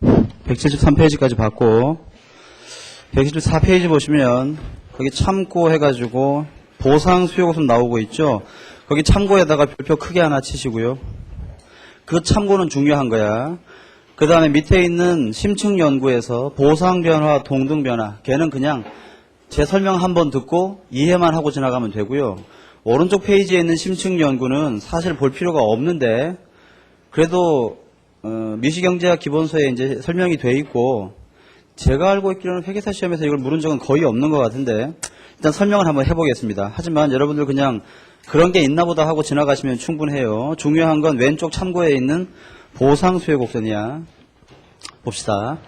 173페이지까지 봤고 174페이지 보시면 거기 참고 해가지고 보상 수요곡선 나오고 있죠. 거기 참고에다가 별표 크게 하나 치시고요. 그 참고는 중요한 거야. 그 다음에 밑에 있는 심층 연구에서 보상 변화, 동등 변화 걔는 그냥 제 설명 한번 듣고 이해만 하고 지나가면 되고요. 오른쪽 페이지에 있는 심층 연구는 사실 볼 필요가 없는데 그래도 미시경제학 기본서에 이제 설명이 돼 있고 제가 알고 있기로는 회계사 시험에서 이걸 물은 적은 거의 없는 것 같은데 일단 설명을 한번 해보겠습니다. 하지만 여러분들 그냥 그런 게 있나 보다 하고 지나가시면 충분해요. 중요한 건 왼쪽 참고에 있는 보상 수요 곡선이야. 봅시다.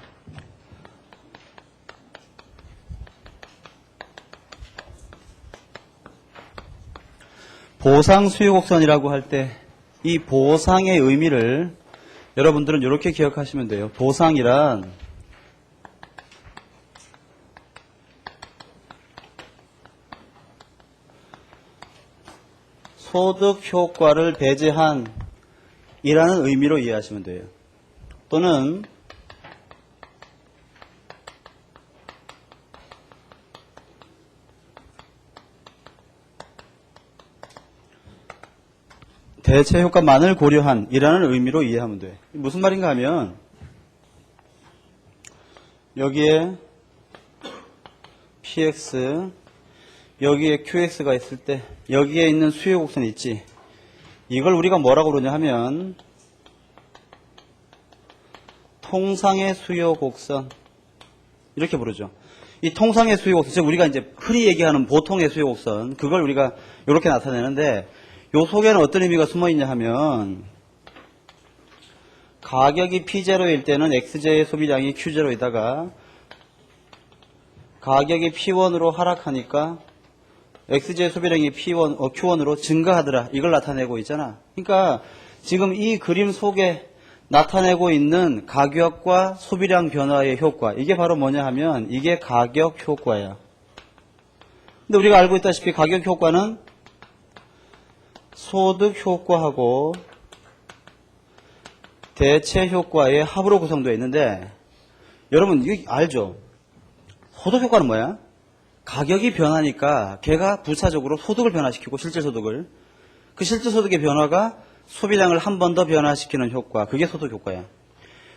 보상 수요 곡선이라고 할 때 이 보상의 의미를 여러분들은 이렇게 기억하시면 돼요. 보상이란 소득 효과를 배제한 이라는 의미로 이해하시면 돼요. 또는 대체 효과만을 고려한 이라는 의미로 이해하면 돼. 무슨 말인가 하면 여기에 px 여기에 qx가 있을 때 여기에 있는 수요 곡선이 있지. 이걸 우리가 뭐라고 그러냐 하면 통상의 수요 곡선 이렇게 부르죠. 이 통상의 수요 곡선, 즉 우리가 이제 흔히 얘기하는 보통의 수요 곡선, 그걸 우리가 이렇게 나타내는데 요 속에는 어떤 의미가 숨어 있냐 하면 가격이 P0일 때는 XJ의 소비량이 Q0이다가 가격이 P1으로 하락하니까 XJ 소비량이 Q1으로 증가하더라. 이걸 나타내고 있잖아. 그러니까 지금 이 그림 속에 나타내고 있는 가격과 소비량 변화의 효과. 이게 바로 뭐냐 하면 이게 가격 효과야. 근데 우리가 알고 있다시피 가격 효과는 소득 효과하고 대체 효과의 합으로 구성되어 있는데 여러분 이거 알죠? 소득 효과는 뭐야? 가격이 변하니까 걔가 부차적으로 소득을 변화시키고 실제 소득을 그 실제 소득의 변화가 소비량을 한 번 더 변화시키는 효과 그게 소득 효과야.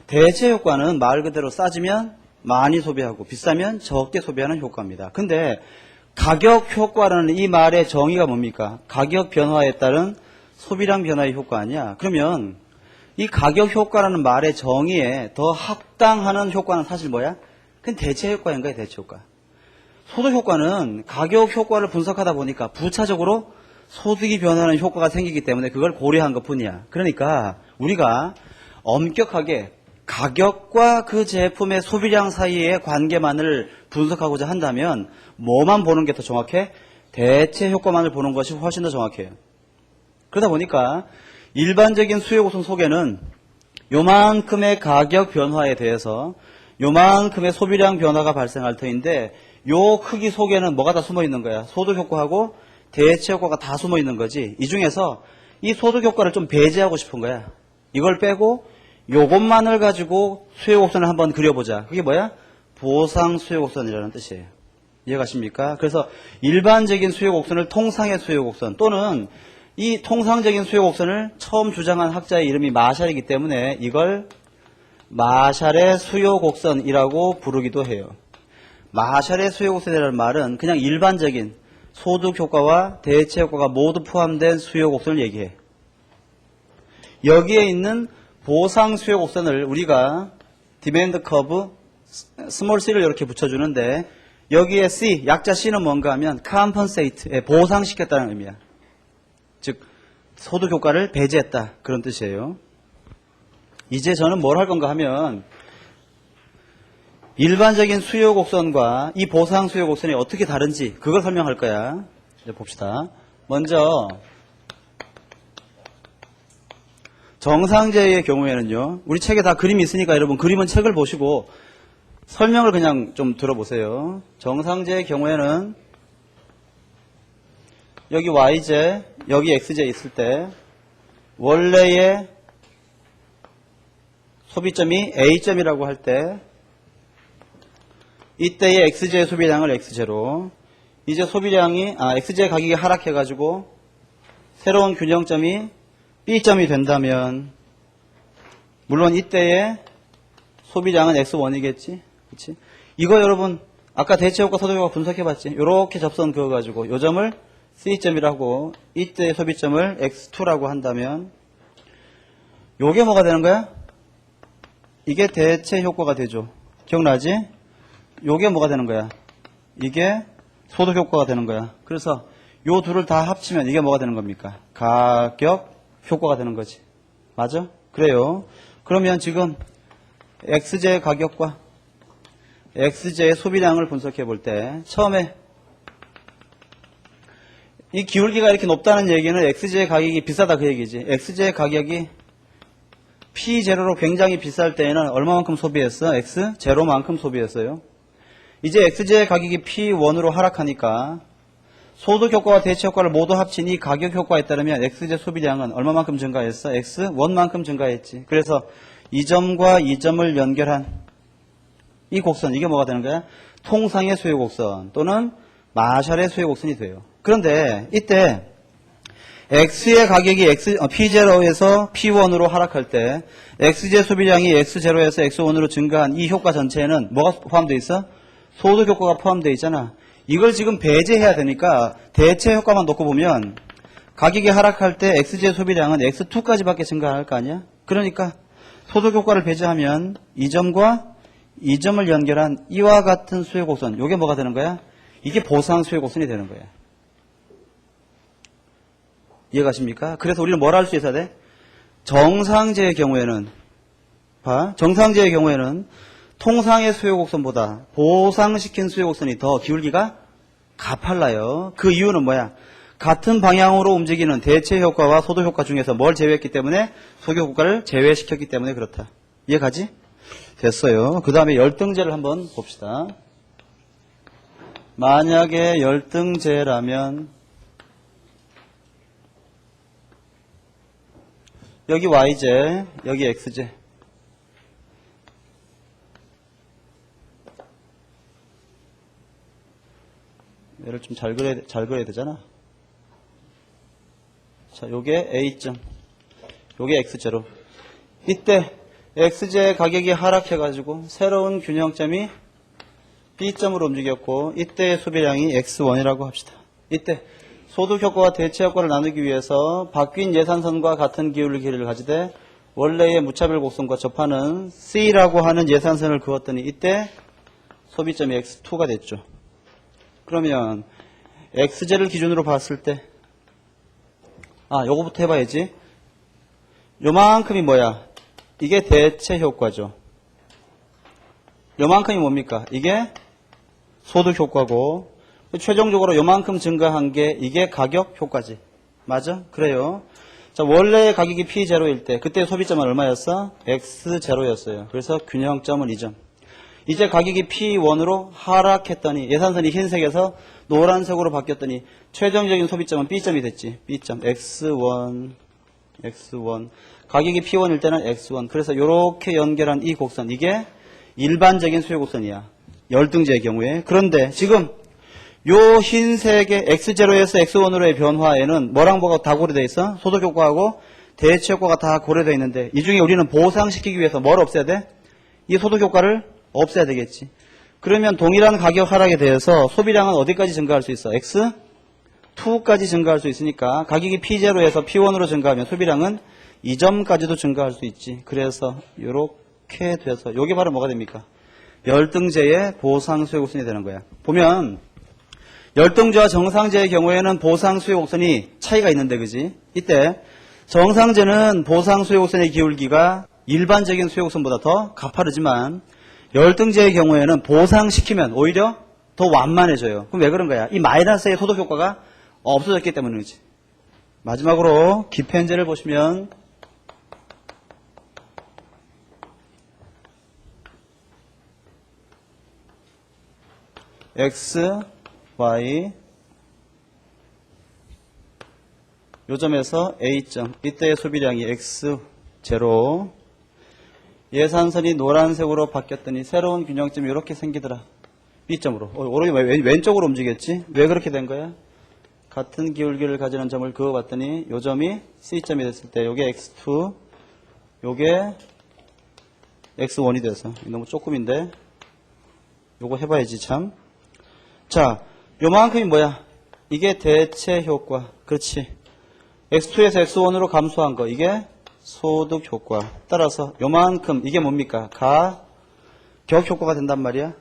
대체 효과는 말 그대로 싸지면 많이 소비하고 비싸면 적게 소비하는 효과입니다. 근데 가격 효과라는 이 말의 정의가 뭡니까? 가격 변화에 따른 소비량 변화의 효과 아니야. 그러면 이 가격 효과라는 말의 정의에 더 합당하는 효과는 사실 뭐야? 그건 대체 효과인 거야. 대체 효과. 소득 효과는 가격 효과를 분석하다 보니까 부차적으로 소득이 변하는 효과가 생기기 때문에 그걸 고려한 것뿐이야. 그러니까 우리가 엄격하게 가격과 그 제품의 소비량 사이의 관계만을 분석하고자 한다면 뭐만 보는 게 더 정확해? 대체 효과만을 보는 것이 훨씬 더 정확해요. 그러다 보니까 일반적인 수요 곡선 속에는 요만큼의 가격 변화에 대해서 요만큼의 소비량 변화가 발생할 터인데 요 크기 속에는 뭐가 다 숨어 있는 거야? 소득 효과하고 대체 효과가 다 숨어 있는 거지. 이 중에서 이 소득 효과를 좀 배제하고 싶은 거야. 이걸 빼고 요것만을 가지고 수요 곡선을 한번 그려보자. 그게 뭐야? 보상 수요 곡선이라는 뜻이에요. 이해가십니까? 그래서 일반적인 수요 곡선을 통상의 수요 곡선 또는 이 통상적인 수요 곡선을 처음 주장한 학자의 이름이 마샬이기 때문에 이걸 마샬의 수요 곡선이라고 부르기도 해요. 마샬의 수요 곡선이라는 말은 그냥 일반적인 소득 효과와 대체 효과가 모두 포함된 수요 곡선을 얘기해. 여기에 있는 보상 수요 곡선을 우리가 디맨드 커브 스몰 c를 이렇게 붙여주는데 여기에 C, 약자 C는 뭔가 하면 compensate, 보상시켰다는 의미야. 즉 소득 효과를 배제했다 그런 뜻이에요. 이제 저는 뭘 할 건가 하면 일반적인 수요 곡선과 이 보상 수요 곡선이 어떻게 다른지 그걸 설명할 거야. 이제 봅시다. 먼저 정상제의 경우에는요. 우리 책에 다 그림이 있으니까 여러분 그림은 책을 보시고 설명을 그냥 좀 들어보세요. 정상제의 경우에는 여기 yj, 여기 xj 있을 때 원래의 소비점이 A점이라고 할 때 이때의 X제의 소비량을 X제로, 이제 X제의 가격이 하락해가지고 새로운 균형점이 B점이 된다면 물론 이때의 소비량은 X1이겠지. 그치? 이거 여러분 아까 대체효과 소득효과 분석해봤지. 요렇게 접선 그어가지고 요 점을 C점이라고 이때의 소비점을 X2라고 한다면 요게 뭐가 되는 거야? 이게 대체효과가 되죠. 기억나지? 요게 뭐가 되는 거야? 이게 소득효과가 되는 거야. 그래서 요 둘을 다 합치면 이게 뭐가 되는 겁니까? 가격 효과가 되는 거지. 맞아? 그래요. 그러면 지금 X제의 가격과 X제의 소비량을 분석해 볼 때 처음에 이 기울기가 이렇게 높다는 얘기는 X제의 가격이 비싸다 그 얘기지. X제의 가격이 P0로 굉장히 비쌀 때에는 얼마만큼 소비했어? X0만큼 소비했어요. 이제 X제의 가격이 P1으로 하락하니까 소득효과와 대체효과를 모두 합친 이 가격효과에 따르면 X제 소비량은 얼마만큼 증가했어? X1만큼 증가했지. 그래서 이 점과 이 점을 연결한 이 곡선, 이게 뭐가 되는 거야? 통상의 수요 곡선 또는 마샬의 수요 곡선이 돼요. 그런데 이때 X의 가격이 P0에서 P1으로 하락할 때 X제 소비량이 X0에서 X1으로 증가한 이 효과 전체에는 뭐가 포함되어 있어? 소득 효과가 포함되어 있잖아. 이걸 지금 배제해야 되니까 대체 효과만 놓고 보면 가격이 하락할 때 X제 소비량은 X2까지밖에 증가할 거 아니야? 그러니까 소득 효과를 배제하면 이 점과 이 점을 연결한 이와 같은 수요 곡선, 이게 뭐가 되는 거야? 이게 보상 수요 곡선이 되는 거야. 이해가십니까? 그래서 우리는 뭘 할 수 있어야 돼? 정상제의 경우에는 정상제의 경우에는 통상의 수요 곡선보다 보상시킨 수요 곡선이 더 기울기가 가팔라요. 그 이유는 뭐야? 같은 방향으로 움직이는 대체 효과와 소득 효과 중에서 뭘 제외했기 때문에 소득 효과를 제외시켰기 때문에 그렇다. 이해가지? 됐어요. 그 다음에 열등제를 한번 봅시다. 만약에 열등제라면 여기 Y제, 여기 X제. 얘를 좀 잘 그려야 되잖아. 자, 요게 A점, 요게 X제로. 이때 X제 가격이 하락해가지고 새로운 균형점이 B점으로 움직였고 이때의 소비량이 X1이라고 합시다. 이때 소득효과와 대체효과를 나누기 위해서 바뀐 예산선과 같은 기울기를 가지되 원래의 무차별 곡선과 접하는 C라고 하는 예산선을 그었더니 이때 소비점이 X2가 됐죠. 그러면 X제를 기준으로 봤을 때 요거부터 해봐야지. 요만큼이 뭐야? 이게 대체 효과죠. 요만큼이 뭡니까? 이게 소득 효과고 최종적으로 요만큼 증가한 게 이게 가격 효과지. 맞아? 그래요. 자, 원래 가격이 P0일 때 그때 소비점은 얼마였어? X0였어요. 그래서 균형점은 2점. 이제 가격이 P1으로 하락했더니 예산선이 흰색에서 노란색으로 바뀌었더니 최종적인 소비점은 B점이 됐지. B점 X1 가격이 P1일 때는 X1. 그래서 이렇게 연결한 이 곡선, 이게 일반적인 수요 곡선이야. 열등제의 경우에. 그런데 지금 요 흰색의 X0에서 X1으로의 변화에는 뭐랑 뭐가 다 고려되어 있어? 소득 효과하고 대체 효과가 다 고려되어 있는데 이 중에 우리는 보상시키기 위해서 뭘 없애야 돼? 이 소득 효과를 없애야 되겠지. 그러면 동일한 가격 하락에 대해서 소비량은 어디까지 증가할 수 있어? X2까지 증가할 수 있으니까 가격이 P0에서 P1으로 증가하면 소비량은 2점까지도 증가할 수 있지. 그래서 이렇게 돼서 이게 바로 뭐가 됩니까? 열등제의 보상 수요 곡선이 되는 거야. 보면 열등제와 정상제의 경우에는 보상 수요 곡선이 차이가 있는데 그지? 이때 정상제는 보상 수요 곡선의 기울기가 일반적인 수요 곡선보다 더 가파르지만 열등제의 경우에는 보상시키면 오히려 더 완만해져요. 그럼 왜 그런 거야? 이 마이너스의 소득 효과가 없어졌기 때문이지. 마지막으로 기펜제를 보시면 X, Y 요 점에서 A점 이때의 소비량이 X0 예산선이 노란색으로 바뀌었더니 새로운 균형점이 이렇게 생기더라. B점으로. 오른이 왼쪽으로 움직였지? 왜 그렇게 된 거야? 같은 기울기를 가지는 점을 그어봤더니 요 점이 C점이 됐을 때 요게 X2, 요게 X1이 돼서 너무 조금인데 요거 해봐야지 참. 자, 요만큼이 뭐야? 이게 대체 효과. 그렇지. X2에서 X1으로 감소한 거. 이게 소득 효과. 따라서 요만큼 이게 뭡니까? 가격 효과가 된단 말이야.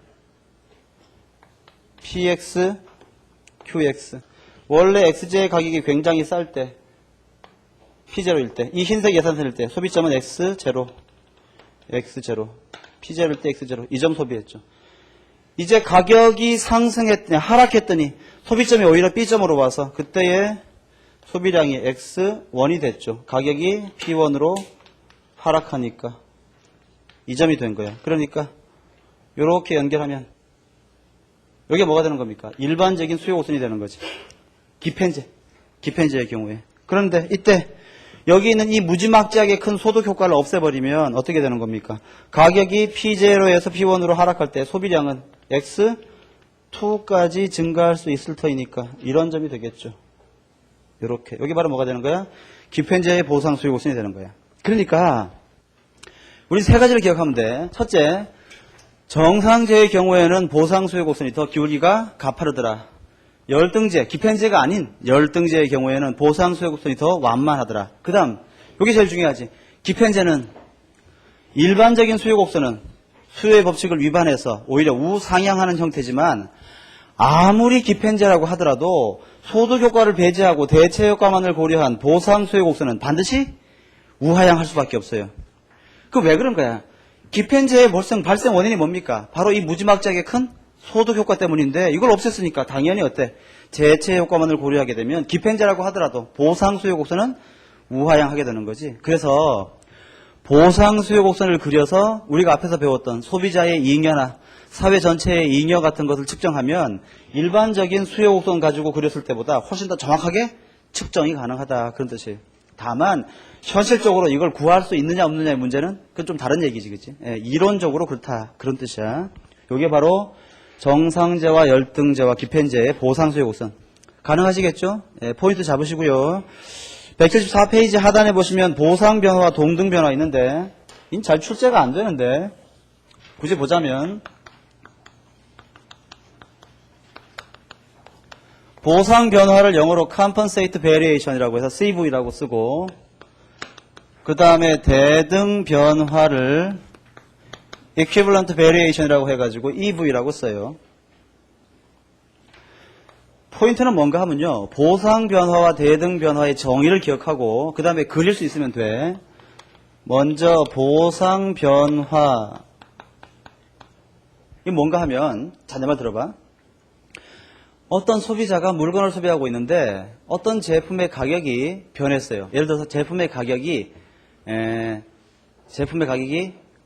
PX, QX. 원래 XJ의 가격이 굉장히 쌀 때, P0일 때, 이 흰색 예산선일 때, 소비점은 X0, X0, P0일 때 X0, 이 점 소비했죠. 이제 가격이 상승했더니, 하락했더니, 소비점이 오히려 B점으로 와서, 그때의 소비량이 X1이 됐죠. 가격이 P1으로 하락하니까, 이 점이 된 거야. 그러니까, 요렇게 연결하면, 여기가 뭐가 되는 겁니까? 일반적인 수요 곡선이 되는 거지. 기펜제의 경우에. 그런데 이때 여기 있는 이 무지막지하게 큰 소득 효과를 없애버리면 어떻게 되는 겁니까? 가격이 P0에서 P1으로 하락할 때 소비량은 X2까지 증가할 수 있을 터이니까 이런 점이 되겠죠. 이렇게. 여기 바로 뭐가 되는 거야? 기펜제의 보상 수요 곡선이 되는 거야. 그러니까 우리 세 가지를 기억하면 돼. 첫째, 정상제의 경우에는 보상 수요 곡선이 더 기울기가 가파르더라. 열등제, 기펜제가 아닌 열등제의 경우에는 보상 수요 곡선이 더 완만하더라. 그 다음, 이게 제일 중요하지. 기펜제는 일반적인 수요 곡선은 수요의 법칙을 위반해서 오히려 우상향하는 형태지만 아무리 기펜제라고 하더라도 소득 효과를 배제하고 대체 효과만을 고려한 보상 수요 곡선은 반드시 우하향할 수밖에 없어요. 그 왜 그런 거야? 기펜제의 발생 원인이 뭡니까? 바로 이 무지막지하게 큰 소득 효과 때문인데 이걸 없앴으니까 당연히 어때? 대체 효과만을 고려하게 되면 기펜제라고 하더라도 보상 수요 곡선은 우하향하게 되는 거지. 그래서 보상 수요 곡선을 그려서 우리가 앞에서 배웠던 소비자의 잉여나 사회 전체의 잉여 같은 것을 측정하면 일반적인 수요 곡선 가지고 그렸을 때보다 훨씬 더 정확하게 측정이 가능하다. 그런 뜻이에요. 다만 현실적으로 이걸 구할 수 있느냐 없느냐의 문제는 그건 좀 다른 얘기지, 그치? 예, 이론적으로 그렇다. 그런 뜻이야. 이게 바로 정상제와 열등제와 기펜제의 보상 수요 곡선. 가능하시겠죠? 예, 포인트 잡으시고요. 174페이지 하단에 보시면 보상 변화와 동등 변화 있는데 이건 잘 출제가 안 되는데 굳이 보자면 보상 변화를 영어로 compensate variation이라고 해서 CV라고 쓰고 그 다음에 대등 변화를 equivalent variation이라고 해가지고 EV라고 써요. 포인트는 뭔가 하면요. 보상 변화와 대등 변화의 정의를 기억하고 그 다음에 그릴 수 있으면 돼. 먼저 보상 변화 이게 뭔가 하면 자, 내 말 들어봐. 어떤 소비자가 물건을 소비하고 있는데 어떤 제품의 가격이 변했어요. 예를 들어서 제품의 가격이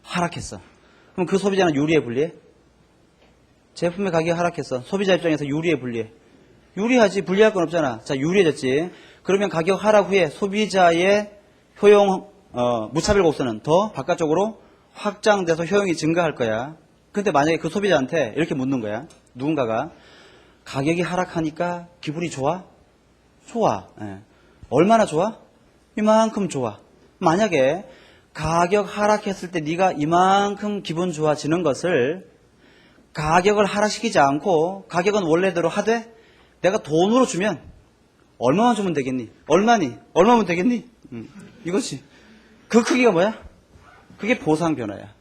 하락했어. 그럼 그 소비자는 유리해 불리해? 제품의 가격이 하락했어. 소비자 입장에서 유리해 불리해? 유리하지. 불리할 건 없잖아. 자, 유리해졌지. 그러면 가격 하락 후에 소비자의 효용 무차별 곡선은 더 바깥쪽으로 확장돼서 효용이 증가할 거야. 근데 만약에 그 소비자한테 이렇게 묻는 거야. 누군가가 가격이 하락하니까 기분이 좋아? 좋아. 예. 얼마나 좋아? 이만큼 좋아. 만약에 가격 하락했을 때 네가 이만큼 기분 좋아지는 것을 가격을 하락시키지 않고 가격은 원래대로 하되 내가 돈으로 주면 얼마만 주면 되겠니? 얼마니? 얼마면 되겠니? 이것이. 그 크기가 뭐야? 그게 보상 변화야.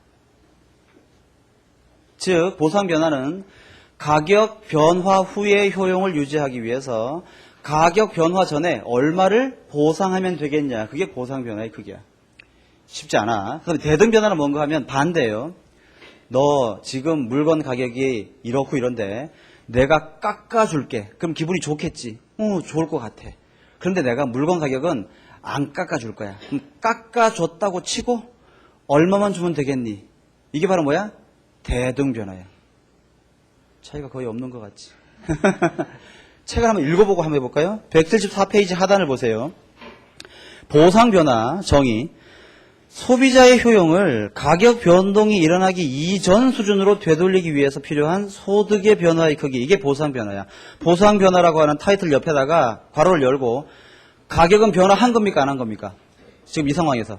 즉 보상 변화는 가격 변화 후의 효용을 유지하기 위해서 가격 변화 전에 얼마를 보상하면 되겠냐. 그게 보상 변화의 크기야. 쉽지 않아. 그다음에 대등 변화는 뭔가 하면 반대예요. 너 지금 물건 가격이 이렇고 이런데 내가 깎아줄게. 그럼 기분이 좋겠지. 좋을 것 같아. 그런데 내가 물건 가격은 안 깎아줄 거야. 그럼 깎아줬다고 치고 얼마만 주면 되겠니? 이게 바로 뭐야? 대등 변화야. 차이가 거의 없는 것 같지. 책을 한번 읽어보고 한번 해볼까요? 174페이지 하단을 보세요. 보상 변화 정의. 소비자의 효용을 가격 변동이 일어나기 이전 수준으로 되돌리기 위해서 필요한 소득의 변화의 크기. 이게 보상 변화야. 보상 변화라고 하는 타이틀 옆에다가 괄호를 열고 가격은 변화한 겁니까? 안 한 겁니까? 지금 이 상황에서.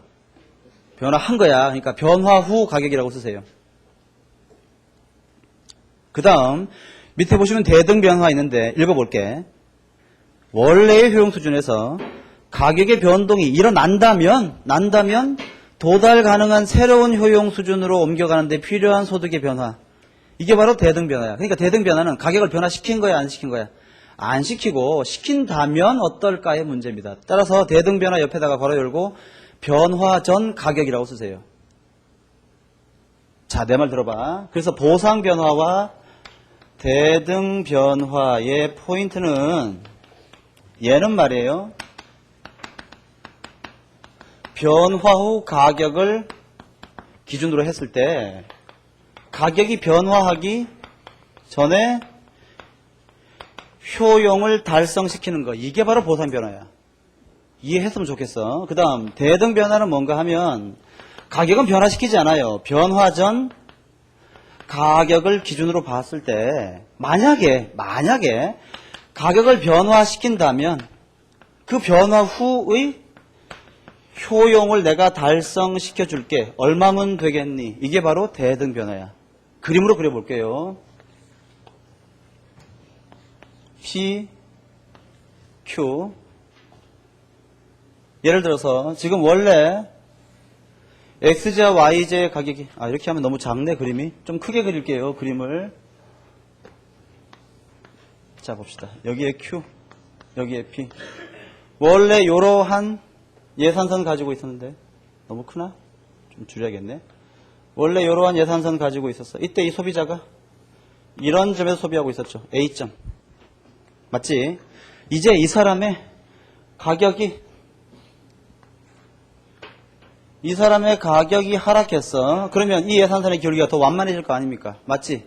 변화한 거야. 그러니까 변화 후 가격이라고 쓰세요. 그 다음 밑에 보시면 대등 변화 있는데 읽어볼게. 원래의 효용 수준에서 가격의 변동이 일어난다면 도달 가능한 새로운 효용 수준으로 옮겨가는 데 필요한 소득의 변화. 이게 바로 대등 변화야. 그러니까 대등 변화는 가격을 변화시킨 거야, 안 시킨 거야? 안 시키고 시킨다면 어떨까의 문제입니다. 따라서 대등 변화 옆에다가 괄호 열고 변화 전 가격이라고 쓰세요. 자, 내 말 들어봐. 그래서 보상 변화와 대등 변화의 포인트는 얘는 말이에요. 변화 후 가격을 기준으로 했을 때 가격이 변화하기 전에 효용을 달성시키는 거. 이게 바로 보상 변화야. 이해했으면 좋겠어. 그 다음 대등 변화는 뭔가 하면 가격은 변화시키지 않아요. 변화 전 가격을 기준으로 봤을 때 만약에 가격을 변화시킨다면 그 변화 후의 효용을 내가 달성시켜 줄게. 얼마면 되겠니? 이게 바로 대등 변화야. 그림으로 그려볼게요. P, Q. 예를 들어서 지금 원래 X제와 Y제의 가격이 이렇게 하면 너무 작네 그림이. 좀 크게 그릴게요. 그림을. 자 봅시다. 여기에 Q, 여기에 P. 원래 이러한 예산선 가지고 있었는데 너무 크나? 좀 줄여야겠네. 원래 이러한 예산선 가지고 있었어. 이때 이 소비자가 이런 점에서 소비하고 있었죠. A점. 맞지? 이제 이 사람의 가격이 하락했어. 그러면 이 예산선의 기울기가 더 완만해질 거 아닙니까? 맞지?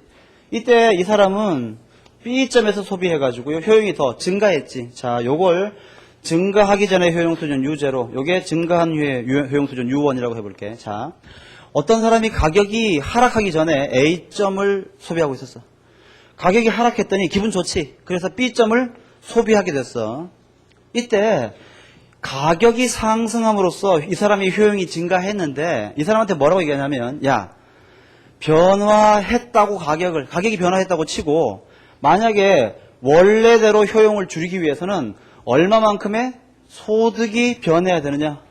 이때 이 사람은 B점에서 소비해가지고 효용이 더 증가했지. 자, 요걸 증가하기 전에 효용 수준 U0, 요게 증가한 후에 효용 수준 U1이라고 해볼게. 자, 어떤 사람이 가격이 하락하기 전에 A점을 소비하고 있었어. 가격이 하락했더니 기분 좋지. 그래서 B점을 소비하게 됐어. 이때 가격이 상승함으로써 이 사람의 효용이 증가했는데 이 사람한테 뭐라고 얘기하냐면 야, 변화했다고 가격이 변화했다고 치고 만약에 원래대로 효용을 줄이기 위해서는 얼마만큼의 소득이 변해야 되느냐?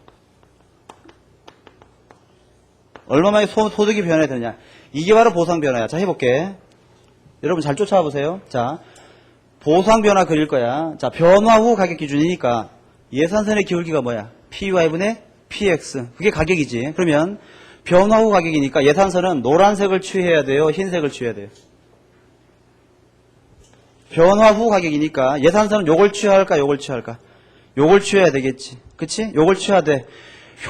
얼마만의 소득이 변해야 되느냐? 이게 바로 보상 변화야. 자, 해볼게. 여러분 잘 쫓아와 보세요. 자, 보상 변화 그릴 거야. 자, 변화 후 가격 기준이니까 예산선의 기울기가 뭐야? PY분의 PX. 그게 가격이지. 그러면 변화 후 가격이니까 예산선은 노란색을 취해야 돼요? 흰색을 취해야 돼요? 변화 후 가격이니까 예산선은 요걸 취할까? 요걸 취할까? 요걸 취해야 되겠지. 그치? 요걸 취해야 돼.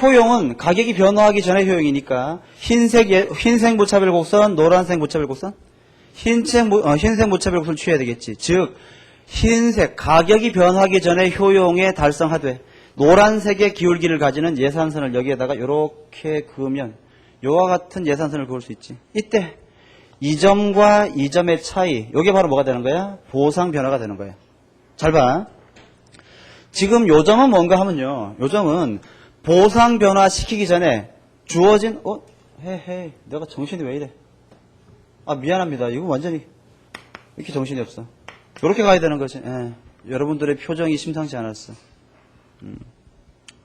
효용은 가격이 변화하기 전에 효용이니까 흰색 무차별 곡선, 노란색 무차별 곡선? 흰색 무차별 곡선을 취해야 되겠지. 즉 흰색 가격이 변하기 전에 효용에 달성하되 노란색의 기울기를 가지는 예산선을 여기에다가 이렇게 그으면 요와 같은 예산선을 그을 수 있지. 이때 이 점과 이 점의 차이, 이게 바로 뭐가 되는 거야? 보상 변화가 되는 거야. 잘 봐. 지금 요 점은 뭔가 하면요. 요 점은 보상 변화 시키기 전에 주어진 헤헤 내가 정신이 왜 이래? 미안합니다. 이거 완전히 이렇게 정신이 없어. 이렇게 가야 되는 거지. 여러분들의 표정이 심상치 않았어.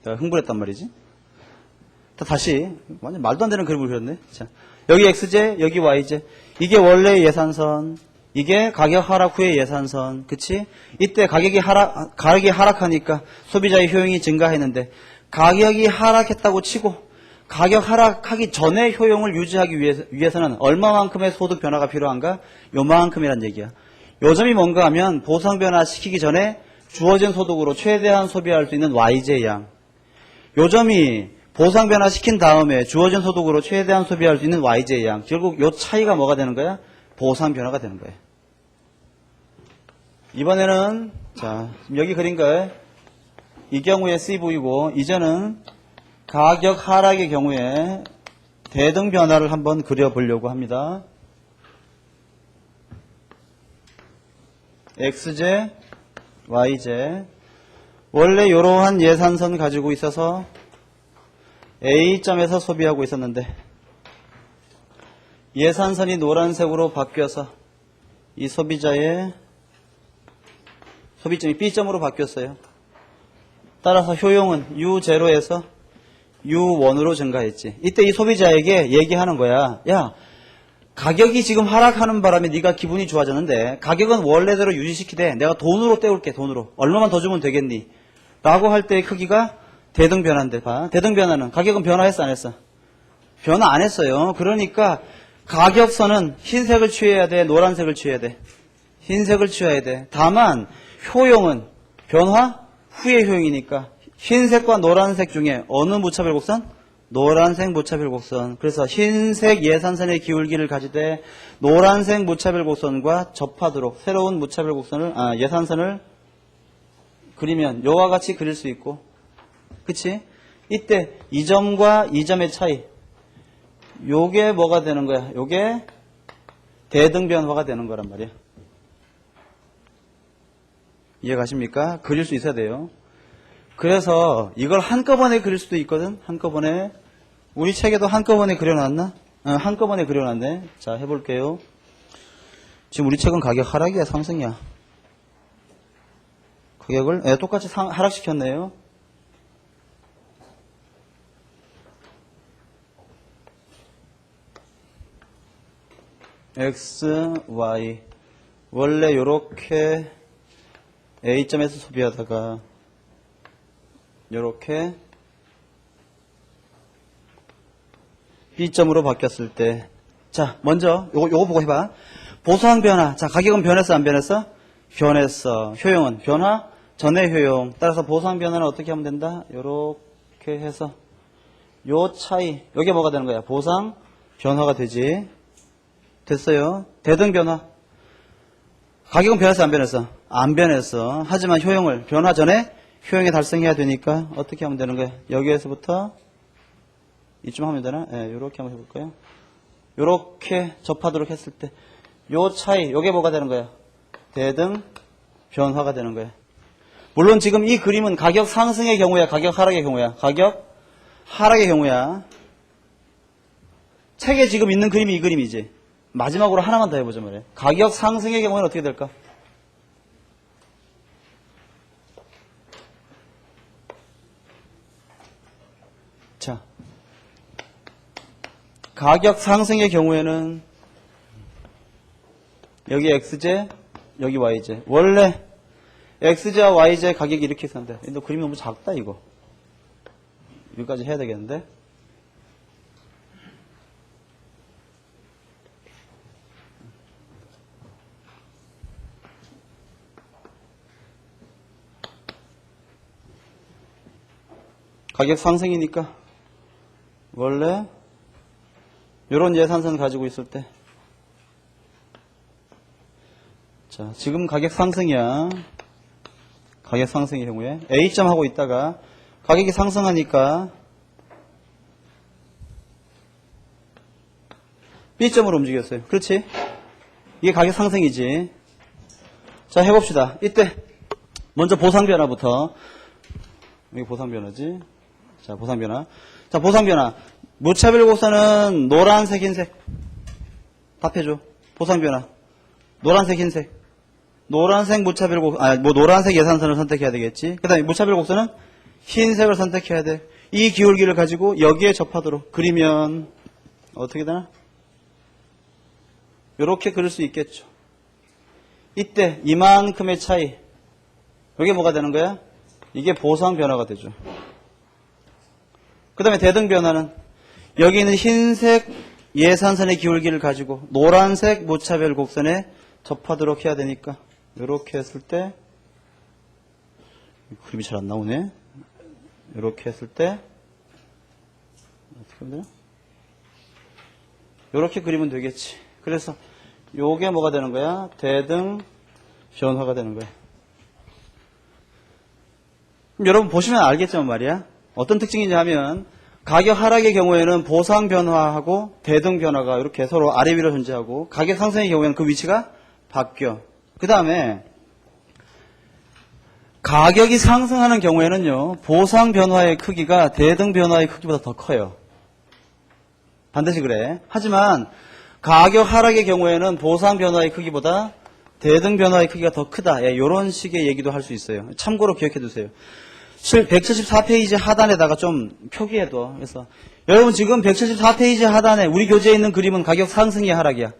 내가 흥분했단 말이지. 다시 완전 말도 안 되는 그림을 그렸네. 자, 여기 X제, 여기 Y제. 이게 원래 예산선. 이게 가격 하락 후의 예산선. 그치? 이때 가격이 하락하니까 소비자의 효용이 증가했는데 가격이 하락했다고 치고 가격 하락하기 전에 효용을 유지하기 위해서는 얼마만큼의 소득 변화가 필요한가? 요만큼이란 얘기야. 요 점이 뭔가 하면 보상 변화 시키기 전에 주어진 소득으로 최대한 소비할 수 있는 Y제 양. 요 점이 보상 변화 시킨 다음에 주어진 소득으로 최대한 소비할 수 있는 Y제 양. 결국 요 차이가 뭐가 되는 거야? 보상 변화가 되는 거야. 이번에는 자 여기 그린 거 이 경우에 CV고 이제는 가격 하락의 경우에 대등 변화를 한번 그려보려고 합니다. XJ, YJ. 원래 이러한 예산선 가지고 있어서 A점에서 소비하고 있었는데 예산선이 노란색으로 바뀌어서 이 소비자의 소비점이 B점으로 바뀌었어요. 따라서 효용은 U0에서 U1으로 증가했지. 이때 이 소비자에게 얘기하는 거야. 야, 가격이 지금 하락하는 바람에 네가 기분이 좋아졌는데 가격은 원래대로 유지시키되 내가 돈으로 때울게. 돈으로. 얼마만 더 주면 되겠니? 라고 할 때의 크기가 대등 변화인데 봐. 대등 변화는 가격은 변화했어 안 했어? 변화 안 했어요. 그러니까 가격선은 흰색을 취해야 돼? 노란색을 취해야 돼? 흰색을 취해야 돼. 다만 효용은 변화 후의 효용이니까 흰색과 노란색 중에 어느 무차별 곡선? 노란색 무차별 곡선. 그래서 흰색 예산선의 기울기를 가지되 노란색 무차별 곡선과 접하도록 새로운 무차별 곡선을 예산선을 그리면 요와 같이 그릴 수 있고, 그치? 이때 이 점과 이 점의 차이, 요게 뭐가 되는 거야? 요게 대등 변화가 되는 거란 말이야. 이해가십니까? 그릴 수 있어야 돼요. 그래서 이걸 한꺼번에 그릴 수도 있거든. 한꺼번에. 우리 책에도 한꺼번에 그려놨나? 한꺼번에 그려놨네. 자, 해볼게요. 지금 우리 책은 가격 하락이야, 상승이야? 가격을 똑같이 하락시켰네요. X, Y. 원래 요렇게 A점에서 소비하다가 요렇게 B점으로 바뀌었을 때, 자, 먼저 요거 보고 해봐. 보상 변화. 자, 가격은 변했어 안 변했어? 변했어. 효용은 변화 전의 효용. 따라서 보상 변화는 어떻게 하면 된다? 요렇게 해서 요 차이, 요게 뭐가 되는 거야? 보상 변화가 되지. 됐어요. 대등 변화. 가격은 변했어 안 변했어? 안 변했어. 하지만 효용을 변화 전에 효용에 달성해야 되니까 어떻게 하면 되는 거야? 여기에서부터 이쯤 하면 되나? 예, 요렇게 한번 해볼까요? 요렇게 접하도록 했을 때 요 차이, 요게 뭐가 되는 거야? 대등 변화가 되는 거야. 물론 지금 이 그림은 가격 상승의 경우야, 가격 하락의 경우야? 가격 하락의 경우야. 책에 지금 있는 그림이 이 그림이지. 마지막으로 하나만 더 해보자 말이야. 가격 상승의 경우는 어떻게 될까? 자, 가격 상승의 경우에는 여기 XJ, 여기 YJ. 원래 XJ와 YJ 가격이 이렇게 있었는데 너 그림이 너무 작다 이거. 여기까지 해야 되겠는데? 가격 상승이니까 원래 이런 예산선 가지고 있을 때, 자, 지금 가격 상승이야. 가격 상승의 경우에 A점 하고 있다가 가격이 상승하니까 B점으로 움직였어요. 그렇지? 이게 가격 상승이지. 자, 해봅시다. 이때 먼저 보상 변화부터. 이게 보상 변화지. 자, 보상 변화. 자, 보상 변화. 무차별 곡선은 노란색, 흰색. 답해줘. 보상 변화. 노란색, 흰색. 노란색 무차별 곡선, 노란색 예산선을 선택해야 되겠지. 그 다음에 무차별 곡선은 흰색을 선택해야 돼. 이 기울기를 가지고 여기에 접하도록 그리면 어떻게 되나? 이렇게 그릴 수 있겠죠. 이때 이만큼의 차이. 이게 뭐가 되는 거야? 이게 보상 변화가 되죠. 그 다음에 대등 변화는 여기 있는 흰색 예산선의 기울기를 가지고 노란색 무차별 곡선에 접하도록 해야 되니까 이렇게 했을 때 그림이 잘 안 나오네. 이렇게 했을 때 어떻게 하면 되나? 이렇게 그리면 되겠지. 그래서 요게 뭐가 되는 거야? 대등 변화가 되는 거야. 그럼 여러분 보시면 알겠지만 말이야. 어떤 특징이냐 하면 가격 하락의 경우에는 보상 변화하고 대등 변화가 이렇게 서로 아래 위로 존재하고, 가격 상승의 경우에는 그 위치가 바뀌어. 그 다음에 가격이 상승하는 경우에는요, 보상 변화의 크기가 대등 변화의 크기보다 더 커요. 반드시 그래. 하지만 가격 하락의 경우에는 보상 변화의 크기보다 대등 변화의 크기가 더 크다. 예, 이런 식의 얘기도 할 수 있어요. 참고로 기억해 두세요. 174페이지 하단에다가 좀 표기해둬. 그래서 여러분 지금 174페이지 하단에 우리 교재에 있는 그림은 가격 상승이야, 하락이야?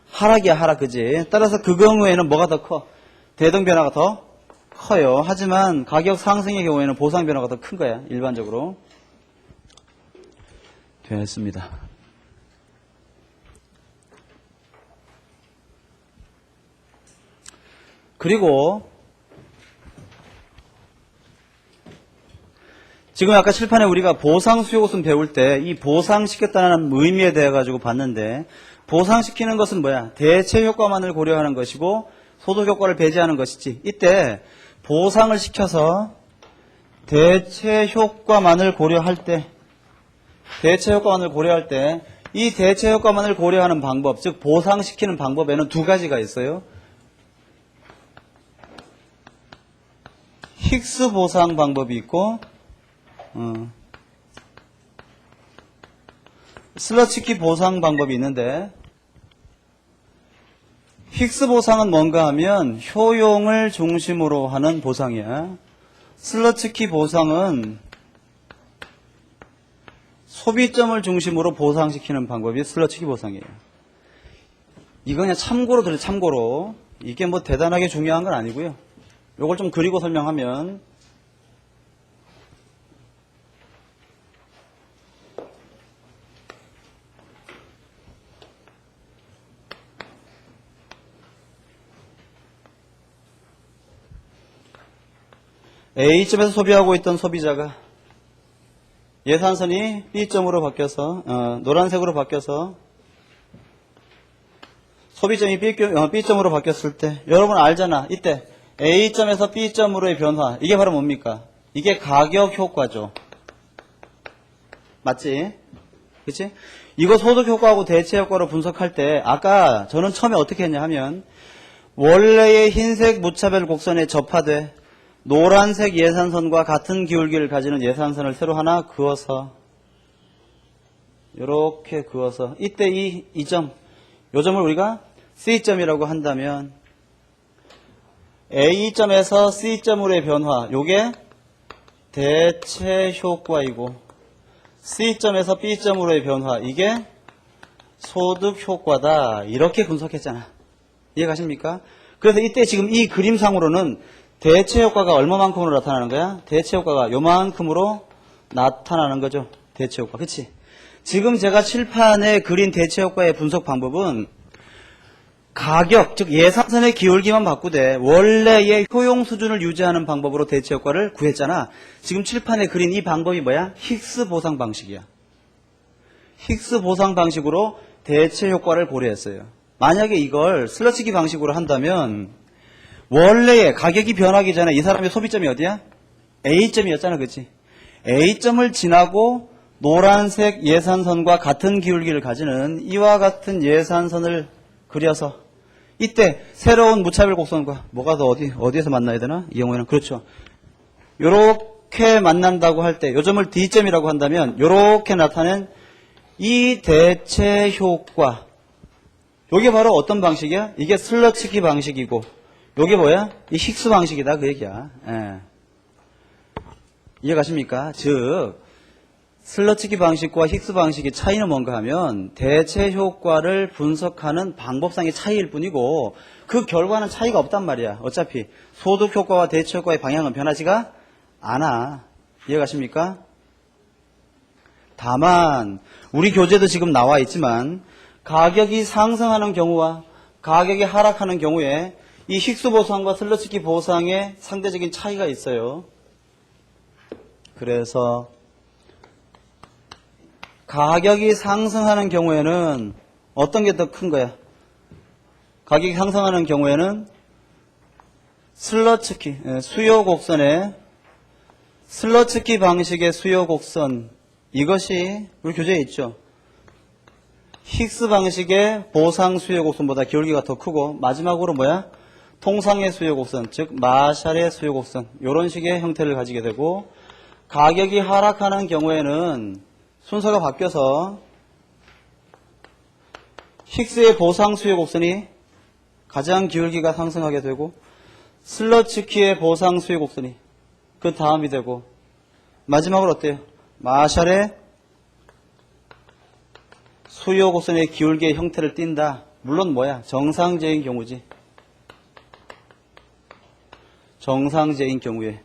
하락이야, 하락, 그지? 따라서 그 경우에는 뭐가 더 커? 대등 변화가 더 커요. 하지만 가격 상승의 경우에는 보상 변화가 더 큰 거야, 일반적으로. 됐습니다. 그리고 지금 아까 칠판에 우리가 보상 수요것은 배울 때 이 보상시켰다는 의미에 대해 가지고 봤는데, 보상시키는 것은 뭐야? 대체 효과만을 고려하는 것이고 소득 효과를 배제하는 것이지. 이때 보상을 시켜서 대체 효과만을 고려할 때, 이 대체 효과만을 고려하는 방법, 즉 보상시키는 방법에는 두 가지가 있어요. 힉스 보상 방법이 있고 슬러츠키 보상 방법이 있는데, 힉스 보상은 뭔가 하면 효용을 중심으로 하는 보상이야. 슬러츠키 보상은 소비점을 중심으로 보상시키는 방법이 슬러츠키 보상이에요. 이거 그냥 참고로 들어요, 참고로. 이게 뭐 대단하게 중요한 건 아니고요. 요걸 좀 그리고 설명하면, A점에서 소비하고 있던 소비자가 예산선이 B점으로 바뀌어서 노란색으로 바뀌어서 소비점이 B점으로 바뀌었을 때, 여러분 알잖아. 이때 A점에서 B점으로의 변화, 이게 바로 뭡니까? 이게 가격 효과죠. 맞지? 그치? 이거 소득 효과하고 대체 효과로 분석할 때, 아까 저는 처음에 어떻게 했냐 하면, 원래의 흰색 무차별 곡선에 접하되 노란색 예산선과 같은 기울기를 가지는 예산선을 새로 하나 그어서, 이렇게 그어서, 이때 이 점, 요 점을 우리가 C점이라고 한다면, A점에서 C점으로의 변화, 요게 대체 효과이고, C점에서 B점으로의 변화, 이게 소득 효과다. 이렇게 분석했잖아. 이해가십니까? 그래서 이때 지금 이 그림상으로는 대체 효과가 얼마만큼으로 나타나는 거야? 대체 효과가 요만큼으로 나타나는 거죠. 대체 효과. 그치? 지금 제가 칠판에 그린 대체 효과의 분석 방법은 가격, 즉 예산선의 기울기만 바꾸되 원래의 효용 수준을 유지하는 방법으로 대체 효과를 구했잖아. 지금 칠판에 그린 이 방법이 뭐야? 힉스 보상 방식이야. 힉스 보상 방식으로 대체 효과를 고려했어요. 만약에 이걸 슬러치기 방식으로 한다면 원래의 가격이 변하기 전에 이 사람의 소비점이 어디야? A점이었잖아. 그치? A점을 지나고 노란색 예산선과 같은 기울기를 가지는 이와 같은 예산선을 그려서, 이때 새로운 무차별 곡선과 뭐가 더 어디에서 만나야 되나? 이 경우에는 그렇죠. 요렇게 만난다고 할 때, 요 점을 D점이라고 한다면 요렇게 나타낸 이 대체 효과, 요게 바로 어떤 방식이야? 이게 슬러츠키 방식이고, 요게 뭐야? 이 힉스 방식이다, 그 얘기야. 예. 이해가십니까? 즉 슬러치기 방식과 힉스 방식의 차이는 뭔가 하면 대체 효과를 분석하는 방법상의 차이일 뿐이고 그 결과는 차이가 없단 말이야. 어차피 소득 효과와 대체 효과의 방향은 변하지가 않아. 이해가십니까? 다만 우리 교재도 지금 나와 있지만 가격이 상승하는 경우와 가격이 하락하는 경우에 이 힉스 보상과 슬러치기 보상의 상대적인 차이가 있어요. 그래서 가격이 상승하는 경우에는 어떤 게 더 큰 거야? 가격이 상승하는 경우에는 수요 곡선의 슬러츠키 방식의 수요 곡선, 이것이 우리 교재에 있죠. 힉스 방식의 보상 수요 곡선보다 기울기가 더 크고, 마지막으로 뭐야? 통상의 수요 곡선, 즉 마샬의 수요 곡선, 이런 식의 형태를 가지게 되고, 가격이 하락하는 경우에는 순서가 바뀌어서 힉스의 보상 수요 곡선이 가장 기울기가 상승하게 되고, 슬러츠키의 보상 수요 곡선이 그 다음이 되고, 마지막으로 어때요? 마샬의 수요 곡선의 기울기의 형태를 띈다. 물론 뭐야? 정상적인 경우지. 정상적인 경우에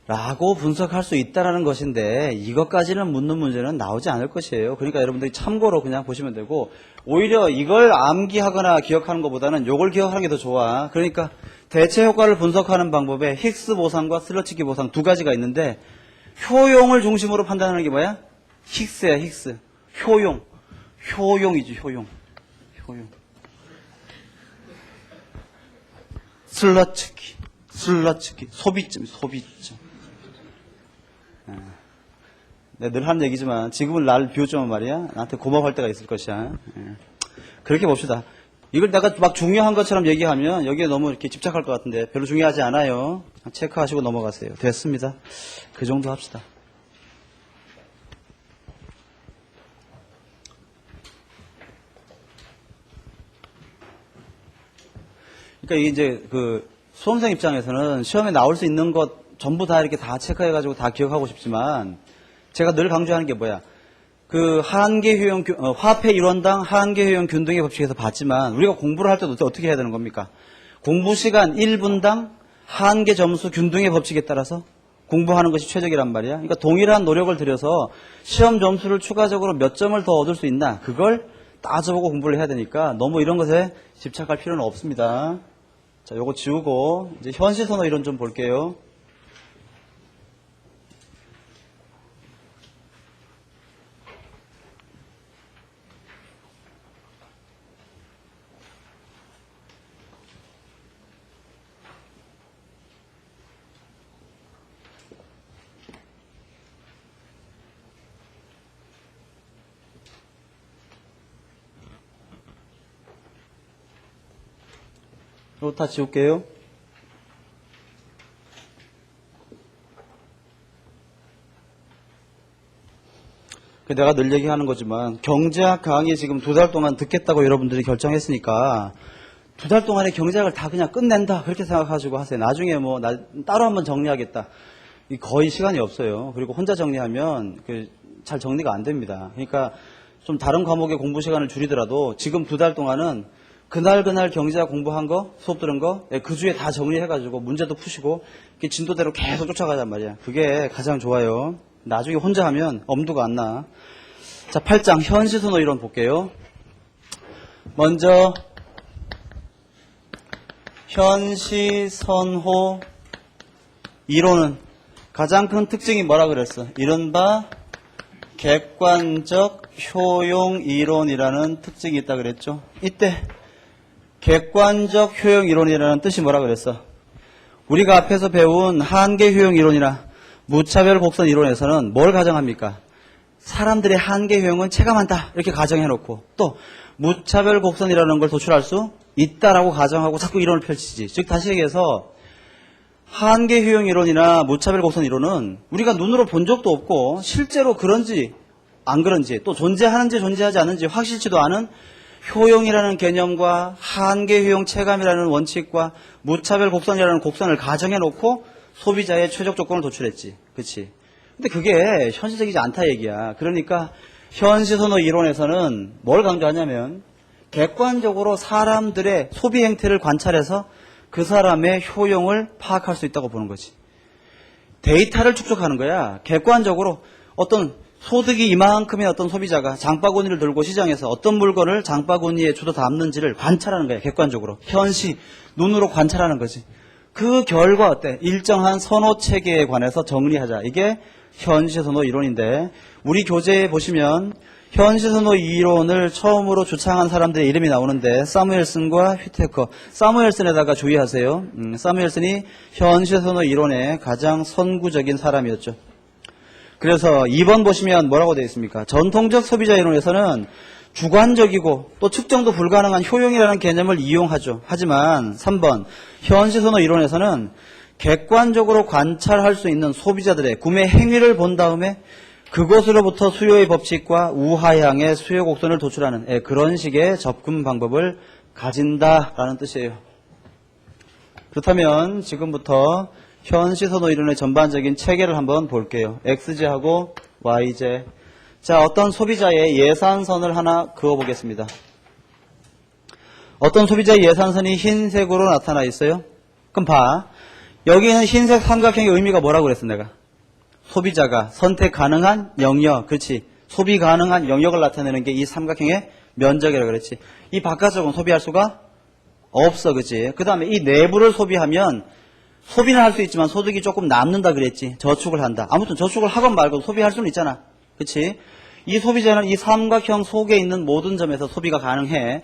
라고 분석할 수 있다라는 것인데, 이것까지는 묻는 문제는 나오지 않을 것이에요. 그러니까 여러분들이 참고로 그냥 보시면 되고, 오히려 이걸 암기하거나 기억하는 것보다는 이걸 기억하는 게 더 좋아. 그러니까 대체 효과를 분석하는 방법에 힉스 보상과 슬러츠키 보상 두 가지가 있는데, 효용을 중심으로 판단하는 게 뭐야? 힉스야, 힉스. 효용. 효용이지, 효용. 효용. 슬러츠키. 슬러츠키. 소비점, 소비점. 내가 늘 하는 얘기지만, 지금은 나를 비웃지만 말이야. 나한테 고마워할 때가 있을 것이야. 그렇게 봅시다. 이걸 내가 막 중요한 것처럼 얘기하면 여기에 너무 이렇게 집착할 것 같은데 별로 중요하지 않아요. 체크하시고 넘어가세요. 됐습니다. 그 정도 합시다. 그러니까 이게 이제 그 수험생 입장에서는 시험에 나올 수 있는 것 전부 다 이렇게 다 체크해가지고 다 기억하고 싶지만, 제가 늘 강조하는 게 뭐야? 그 한계 효용, 화폐 1원당 한계 효용 균등의 법칙에서 봤지만, 우리가 공부를 할 때도 어떻게 해야 되는 겁니까? 공부 시간 1분당 한계 점수 균등의 법칙에 따라서 공부하는 것이 최적이란 말이야. 그러니까 동일한 노력을 들여서 시험 점수를 추가적으로 몇 점을 더 얻을 수 있나, 그걸 따져보고 공부를 해야 되니까 너무 이런 것에 집착할 필요는 없습니다. 자, 요거 지우고 이제 현실 선호 이론 좀 볼게요. 이거 다 지울게요. 내가 늘 얘기하는 거지만, 경제학 강의 지금 2달 동안 듣겠다고 여러분들이 결정했으니까 2달 동안의 경제학을 다 그냥 끝낸다 그렇게 생각하시고 하세요. 나중에 뭐 따로 한번 정리하겠다. 거의 시간이 없어요. 그리고 혼자 정리하면 잘 정리가 안 됩니다. 그러니까 좀 다른 과목의 공부 시간을 줄이더라도 지금 2달 동안은 그날 경제학 공부한 거, 수업 들은 거, 그 주에 다 정리해가지고 문제도 푸시고 진도대로 계속 쫓아가단 말이야. 그게 가장 좋아요. 나중에 혼자 하면 엄두가 안 나. 자, 8장 현시선호 이론 볼게요. 먼저 현시선호 이론은 가장 큰 특징이 뭐라 그랬어? 이른바 객관적 효용 이론이라는 특징이 있다 그랬죠. 이때 객관적 효용 이론이라는 뜻이 뭐라 그랬어? 우리가 앞에서 배운 한계 효용 이론이나 무차별 곡선 이론에서는 뭘 가정합니까? 사람들의 한계 효용은 체감한다 이렇게 가정해놓고, 또 무차별 곡선이라는 걸 도출할 수 있다라고 가정하고 자꾸 이론을 펼치지. 즉 다시 얘기해서 한계 효용 이론이나 무차별 곡선 이론은 우리가 눈으로 본 적도 없고 실제로 그런지 안 그런지, 또 존재하는지 존재하지 않는지 확실치도 않은 효용이라는 개념과 한계 효용 체감이라는 원칙과 무차별 곡선이라는 곡선을 가정해놓고 소비자의 최적 조건을 도출했지. 그치? 근데 그게 현실적이지 않다 얘기야. 그러니까 현시선호 이론에서는 뭘 강조하냐면 객관적으로 사람들의 소비 행태를 관찰해서 그 사람의 효용을 파악할 수 있다고 보는 거지. 데이터를 축적하는 거야. 객관적으로 어떤 소득이 이만큼의 어떤 소비자가 장바구니를 들고 시장에서 어떤 물건을 장바구니에 주워 담는지를 관찰하는 거야. 객관적으로. 현시, 눈으로 관찰하는 거지. 그 결과 어때? 일정한 선호 체계에 관해서 정리하자. 이게 현시선호 이론인데, 우리 교재에 보시면 현시선호 이론을 처음으로 주창한 사람들의 이름이 나오는데 사무엘슨과 휘테커. 사무엘슨에다가 주의하세요. 사무엘슨이 현시선호 이론의 가장 선구적인 사람이었죠. 그래서 2번 보시면 뭐라고 되어 있습니까? 전통적 소비자 이론에서는 주관적이고 또 측정도 불가능한 효용이라는 개념을 이용하죠. 하지만 3번 현시선호 이론에서는 객관적으로 관찰할 수 있는 소비자들의 구매 행위를 본 다음에 그것으로부터 수요의 법칙과 우하향의 수요 곡선을 도출하는 그런 식의 접근 방법을 가진다라는 뜻이에요. 그렇다면 지금부터 현시선호 이론의 전반적인 체계를 한번 볼게요. XJ하고 YJ. 자, 어떤 소비자의 예산선을 하나 그어보겠습니다. 어떤 소비자의 예산선이 흰색으로 나타나 있어요? 그럼 봐. 여기는 흰색 삼각형의 의미가 뭐라고 그랬어 내가? 소비자가 선택 가능한 영역, 그렇지. 소비 가능한 영역을 나타내는 게 이 삼각형의 면적이라고 그랬지. 이 바깥쪽은 소비할 수가 없어, 그렇지. 그 다음에 이 내부를 소비하면 소비는 할 수 있지만 소득이 조금 남는다 그랬지. 저축을 한다. 아무튼 저축을 하건 말건 소비할 수는 있잖아. 그렇지. 이 소비자는 이 삼각형 속에 있는 모든 점에서 소비가 가능해.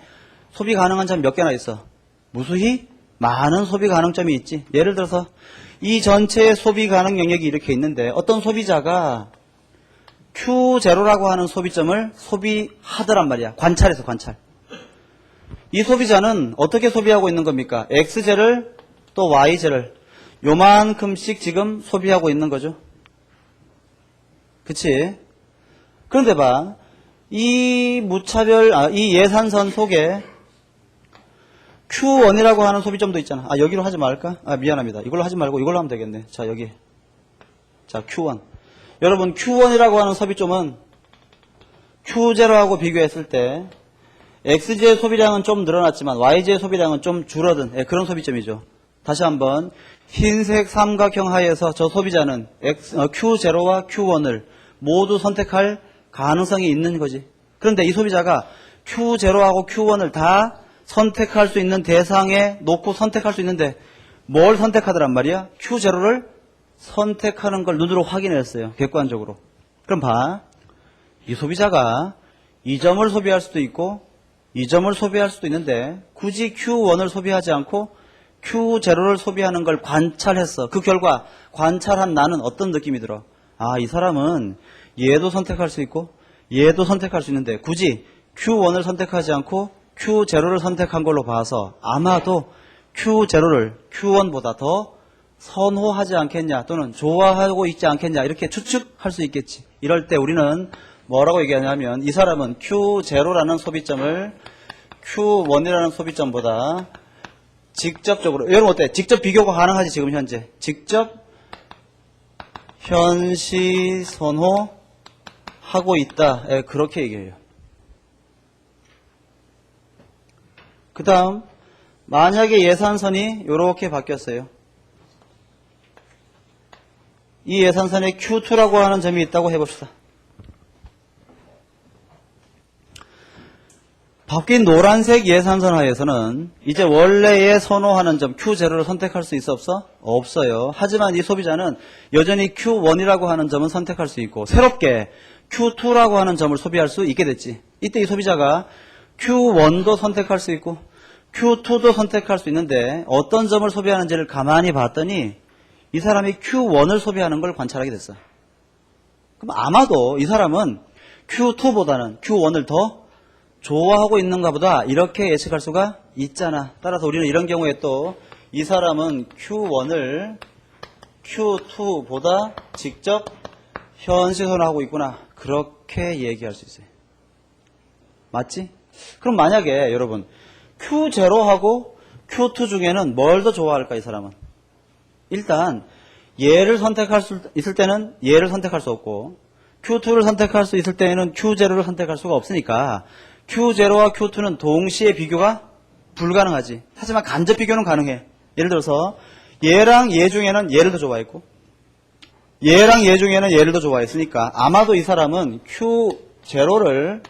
소비 가능한 점 몇 개나 있어? 무수히 많은 소비 가능점이 있지. 예를 들어서 이 전체의 소비 가능 영역이 이렇게 있는데 어떤 소비자가 Q0라고 하는 소비점을 소비하더란 말이야. 관찰해서 관찰. 이 소비자는 어떻게 소비하고 있는 겁니까? X제를 또 Y제를 요만큼씩 지금 소비하고 있는 거죠. 그치? 그런데 봐. 이 이 예산선 속에 Q1이라고 하는 소비점도 있잖아. 여기로 하지 말까? 미안합니다. 이걸로 하지 말고 이걸로 하면 되겠네. 자, 여기. 자, Q1. 여러분, Q1이라고 하는 소비점은 Q0하고 비교했을 때 X제의 소비량은 좀 늘어났지만 Y제의 소비량은 좀 줄어든 그런 소비점이죠. 다시 한번 흰색 삼각형 하에서 저 소비자는 Q0와 Q1을 모두 선택할 가능성이 있는 거지. 그런데 이 소비자가 Q0하고 Q1을 다 선택할 수 있는 대상에 놓고 선택할 수 있는데 뭘 선택하더란 말이야? Q0를 선택하는 걸 눈으로 확인했어요. 객관적으로. 그럼 봐. 이 소비자가 이 점을 소비할 수도 있고 이 점을 소비할 수도 있는데 굳이 Q1을 소비하지 않고 Q0를 소비하는 걸 관찰했어. 그 결과 관찰한 나는 어떤 느낌이 들어? 이 사람은 얘도 선택할 수 있고 얘도 선택할 수 있는데 굳이 Q1을 선택하지 않고 Q0를 선택한 걸로 봐서 아마도 Q0를 Q1보다 더 선호하지 않겠냐 또는 좋아하고 있지 않겠냐 이렇게 추측할 수 있겠지. 이럴 때 우리는 뭐라고 얘기하냐면 이 사람은 Q0라는 소비점을 Q1이라는 소비점보다 직접적으로 여러분 어때? 직접 비교가 가능하지 지금 현재. 직접 현시 선호하고 있다. 그렇게 얘기해요. 그 다음 만약에 예산선이 이렇게 바뀌었어요. 이 예산선에 Q2라고 하는 점이 있다고 해봅시다. 바뀐 노란색 예산선 하에서는 이제 원래의 선호하는 점 Q0를 선택할 수 있어 없어? 없어요. 하지만 이 소비자는 여전히 Q1이라고 하는 점은 선택할 수 있고 새롭게 Q2라고 하는 점을 소비할 수 있게 됐지. 이때 이 소비자가 Q1도 선택할 수 있고 Q2도 선택할 수 있는데 어떤 점을 소비하는지를 가만히 봤더니 이 사람이 Q1을 소비하는 걸 관찰하게 됐어. 그럼 아마도 이 사람은 Q2보다는 Q1을 더 좋아하고 있는가 보다 이렇게 예측할 수가 있잖아. 따라서 우리는 이런 경우에 또 이 사람은 Q1을 Q2보다 직접 현시선호하고 있구나. 그렇게 얘기할 수 있어요. 맞지? 그럼 만약에 여러분 Q0하고 Q2 중에는 뭘 더 좋아할까 이 사람은? 일단 얘를 선택할 수 있을 때는 얘를 선택할 수 없고 Q2를 선택할 수 있을 때에는 Q0를 선택할 수가 없으니까 Q0와 Q2는 동시에 비교가 불가능하지. 하지만 간접 비교는 가능해. 예를 들어서 얘랑 얘 중에는 얘를 더 좋아했고 얘랑 얘 중에는 얘를 더 좋아했으니까 아마도 이 사람은 Q0를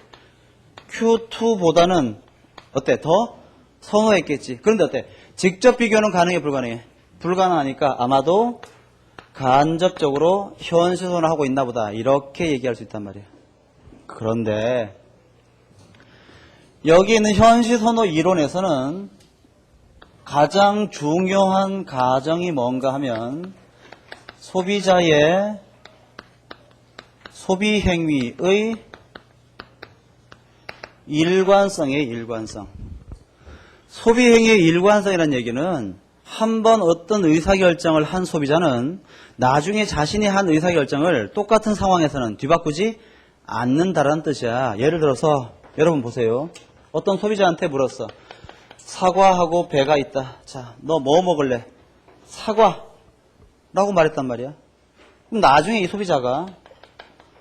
Q2보다는 어때? 더 선호했겠지. 그런데 어때? 직접 비교는 가능해 불가능해? 불가능하니까 아마도 간접적으로 현시선호하고 있나 보다 이렇게 얘기할 수 있단 말이야. 그런데 여기 있는 현시선호 이론에서는 가장 중요한 가정이 뭔가 하면 소비자의 소비 행위의 일관성이에요. 일관성. 소비 행위의 일관성이라는 얘기는 한번 어떤 의사결정을 한 소비자는 나중에 자신이 한 의사결정을 똑같은 상황에서는 뒤바꾸지 않는다라는 뜻이야. 예를 들어서 여러분 보세요. 어떤 소비자한테 물었어. 사과하고 배가 있다. 자, 너 뭐 먹을래? 사과라고 말했단 말이야. 그럼 나중에 이 소비자가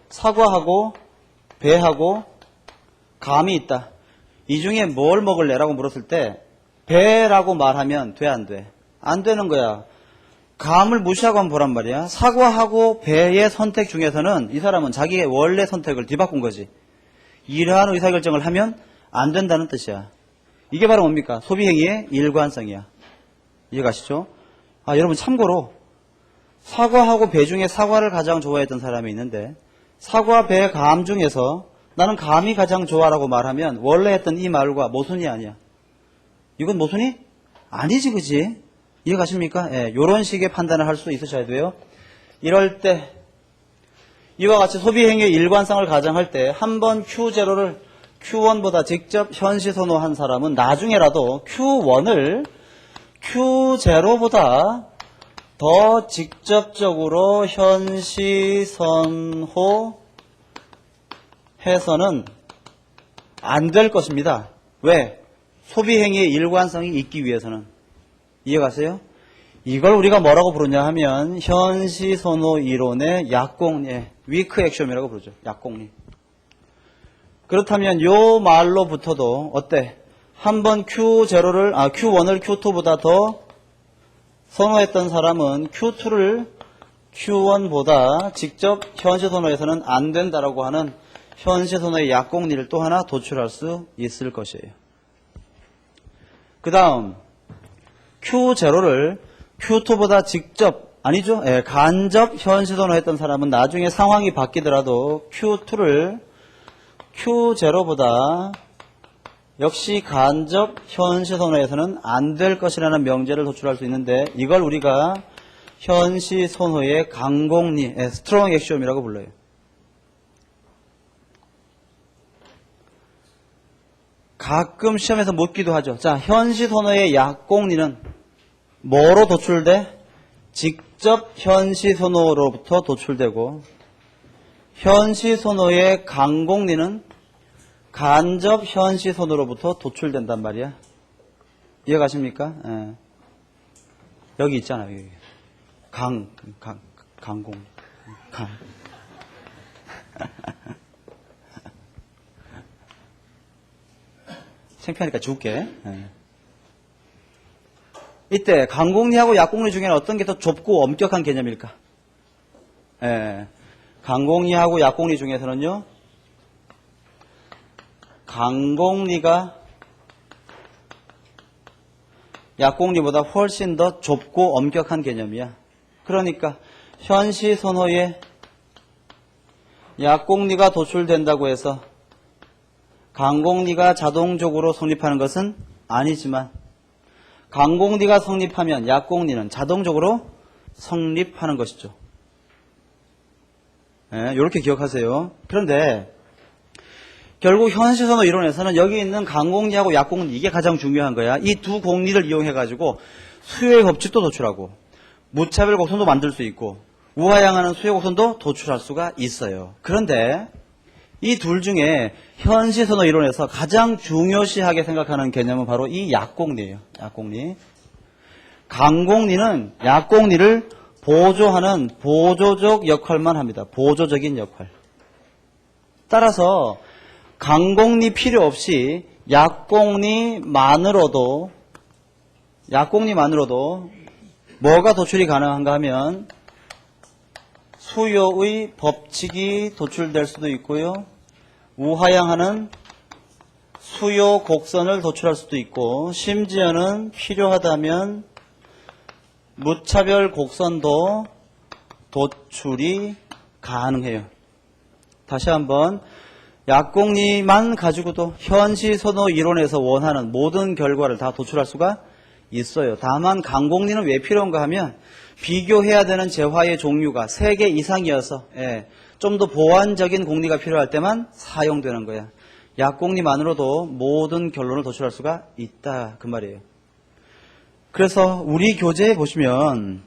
사과하고 배하고 감이 있다. 이 중에 뭘 먹을래? 라고 물었을 때 배라고 말하면 돼, 안 돼? 안 되는 거야. 감을 무시하고 한번 보란 말이야. 사과하고 배의 선택 중에서는 이 사람은 자기의 원래 선택을 뒤바꾼 거지. 이러한 의사결정을 하면 안 된다는 뜻이야. 이게 바로 뭡니까? 소비행위의 일관성이야. 이해가시죠? 여러분 참고로 사과하고 배 중에 사과를 가장 좋아했던 사람이 있는데 사과, 배, 감 중에서 나는 감이 가장 좋아라고 말하면 원래 했던 이 말과 모순이 아니야. 이건 모순이 아니지, 그지? 이해가십니까? 예, 이런 식의 판단을 할 수 있으셔야 돼요. 이럴 때 이와 같이 소비행위의 일관성을 가정할 때 한번 Q0를 Q1보다 직접 현시 선호한 사람은 나중에라도 Q1을 Q0보다 더 직접적으로 현시 선호해서는 안 될 것입니다. 왜? 소비행위의 일관성이 있기 위해서는. 이해가세요? 이걸 우리가 뭐라고 부르냐 하면 현시선호 이론의 약공리, 위크 액션이라고 부르죠. 약공리. 그렇다면 요 말로부터도 어때? 한번 Q1을 Q2보다 더 선호했던 사람은 Q2를 Q1보다 직접 현시선호해서는 안 된다라고 하는 현시선호의 약공리를 또 하나 도출할 수 있을 것이에요. 그 다음 Q0를 Q2보다 직접 아니죠? 예, 간접 현시선호 했던 사람은 나중에 상황이 바뀌더라도 Q2를 Q0보다 역시 간접 현시선호에서는 안 될 것이라는 명제를 도출할 수 있는데 이걸 우리가 현시선호의 강공리, 스트롱 액시옴이라고 불러요. 가끔 시험에서 묻기도 하죠. 자, 현시선호의 약공리는 뭐로 도출돼? 직접 현시선호로부터 도출되고 현시선호의 강공리는 간접 현시선호로부터 도출된단 말이야. 이해가십니까? 예. 여기 있잖아요. 여기. 강공. 창피하니까 지울게. 예. 이때 강공리하고 약공리 중에는 어떤 게 더 좁고 엄격한 개념일까? 예. 강공리하고 약공리 중에서는요. 강공리가 약공리보다 훨씬 더 좁고 엄격한 개념이야. 그러니까 현시선호에 약공리가 도출된다고 해서 강공리가 자동적으로 성립하는 것은 아니지만 강공리가 성립하면 약공리는 자동적으로 성립하는 것이죠. 네, 이렇게 기억하세요. 그런데 결국 현시선호 이론에서는 여기 있는 강공리하고 약공리 이게 가장 중요한 거야. 이 두 공리를 이용해가지고 수요의 법칙도 도출하고 무차별 곡선도 만들 수 있고 우하향하는 수요 곡선도 도출할 수가 있어요. 그런데 이 둘 중에 현시선호 이론에서 가장 중요시하게 생각하는 개념은 바로 이 약공리예요. 약공리. 강공리는 약공리를 보조하는 보조적 역할만 합니다. 보조적인 역할. 따라서 강공리 필요 없이 약공리만으로도 뭐가 도출이 가능한가 하면 수요의 법칙이 도출될 수도 있고요. 우하향하는 수요 곡선을 도출할 수도 있고 심지어는 필요하다면 무차별 곡선도 도출이 가능해요. 다시 한번 약공리만 가지고도 현시선호 이론에서 원하는 모든 결과를 다 도출할 수가 있어요. 다만 강공리는 왜 필요한가 하면 비교해야 되는 재화의 종류가 3개 이상이어서 좀 더 보완적인 공리가 필요할 때만 사용되는 거야. 약공리만으로도 모든 결론을 도출할 수가 있다 그 말이에요. 그래서 우리 교재에 보시면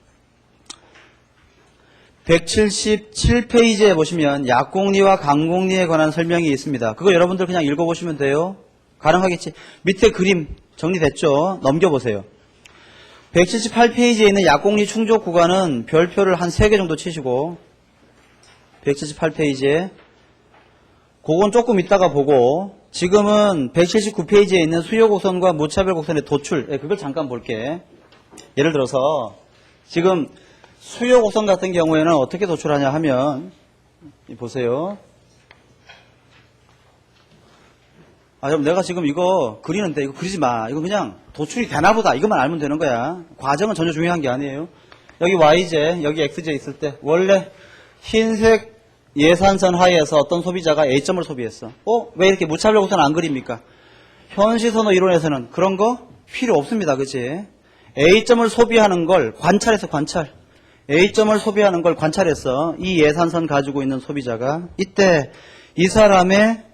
177페이지에 보시면 약공리와 강공리에 관한 설명이 있습니다. 그거 여러분들 그냥 읽어보시면 돼요. 가능하겠지? 밑에 그림 정리됐죠? 넘겨보세요. 178페이지에 있는 약공리 충족 구간은 별표를 한 3개 정도 치시고 178페이지에 그건 조금 이따가 보고 지금은 179페이지에 있는 수요 곡선과 무차별 곡선의 도출 그걸 잠깐 볼게. 예를 들어서 지금 수요 곡선 같은 경우에는 어떻게 도출하냐 하면 보세요. 그럼 내가 지금 이거 그리는데 이거 그리지 마. 이거 그냥 도출이 되나 보다. 이것만 알면 되는 거야. 과정은 전혀 중요한 게 아니에요. 여기 YJ, 여기 XJ 있을 때 원래 흰색 예산선 하에서 어떤 소비자가 A점을 소비했어. 왜 이렇게 무차별 곡선 안 그립니까? 현시선호 이론에서는 그런 거 필요 없습니다. 그치? A점을 소비하는 걸 관찰해서 관찰. A점을 소비하는 걸 관찰해서 이 예산선 가지고 있는 소비자가 이때 이 사람의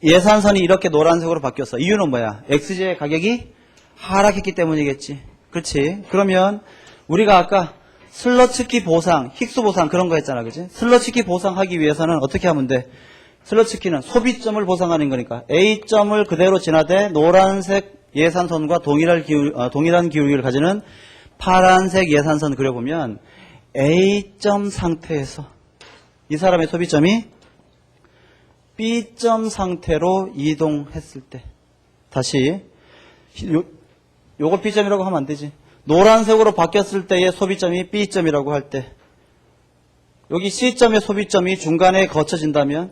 예산선이 이렇게 노란색으로 바뀌었어. 이유는 뭐야? XJ 가격이 하락했기 때문이겠지. 그렇지? 그러면 우리가 아까 슬러츠키 보상, 힉스 보상 그런 거 했잖아. 그치? 슬러츠키 보상하기 위해서는 어떻게 하면 돼? 슬러츠키는 소비점을 보상하는 거니까 A점을 그대로 지나되 노란색 예산선과 동일한 기울기를 가지는 파란색 예산선 그려보면 A점 상태에서 이 사람의 소비점이 B점 상태로 이동했을 때 다시 요걸 B점이라고 하면 안 되지. 노란색으로 바뀌었을 때의 소비점이 B점이라고 할 때 여기 C점의 소비점이 중간에 거쳐진다면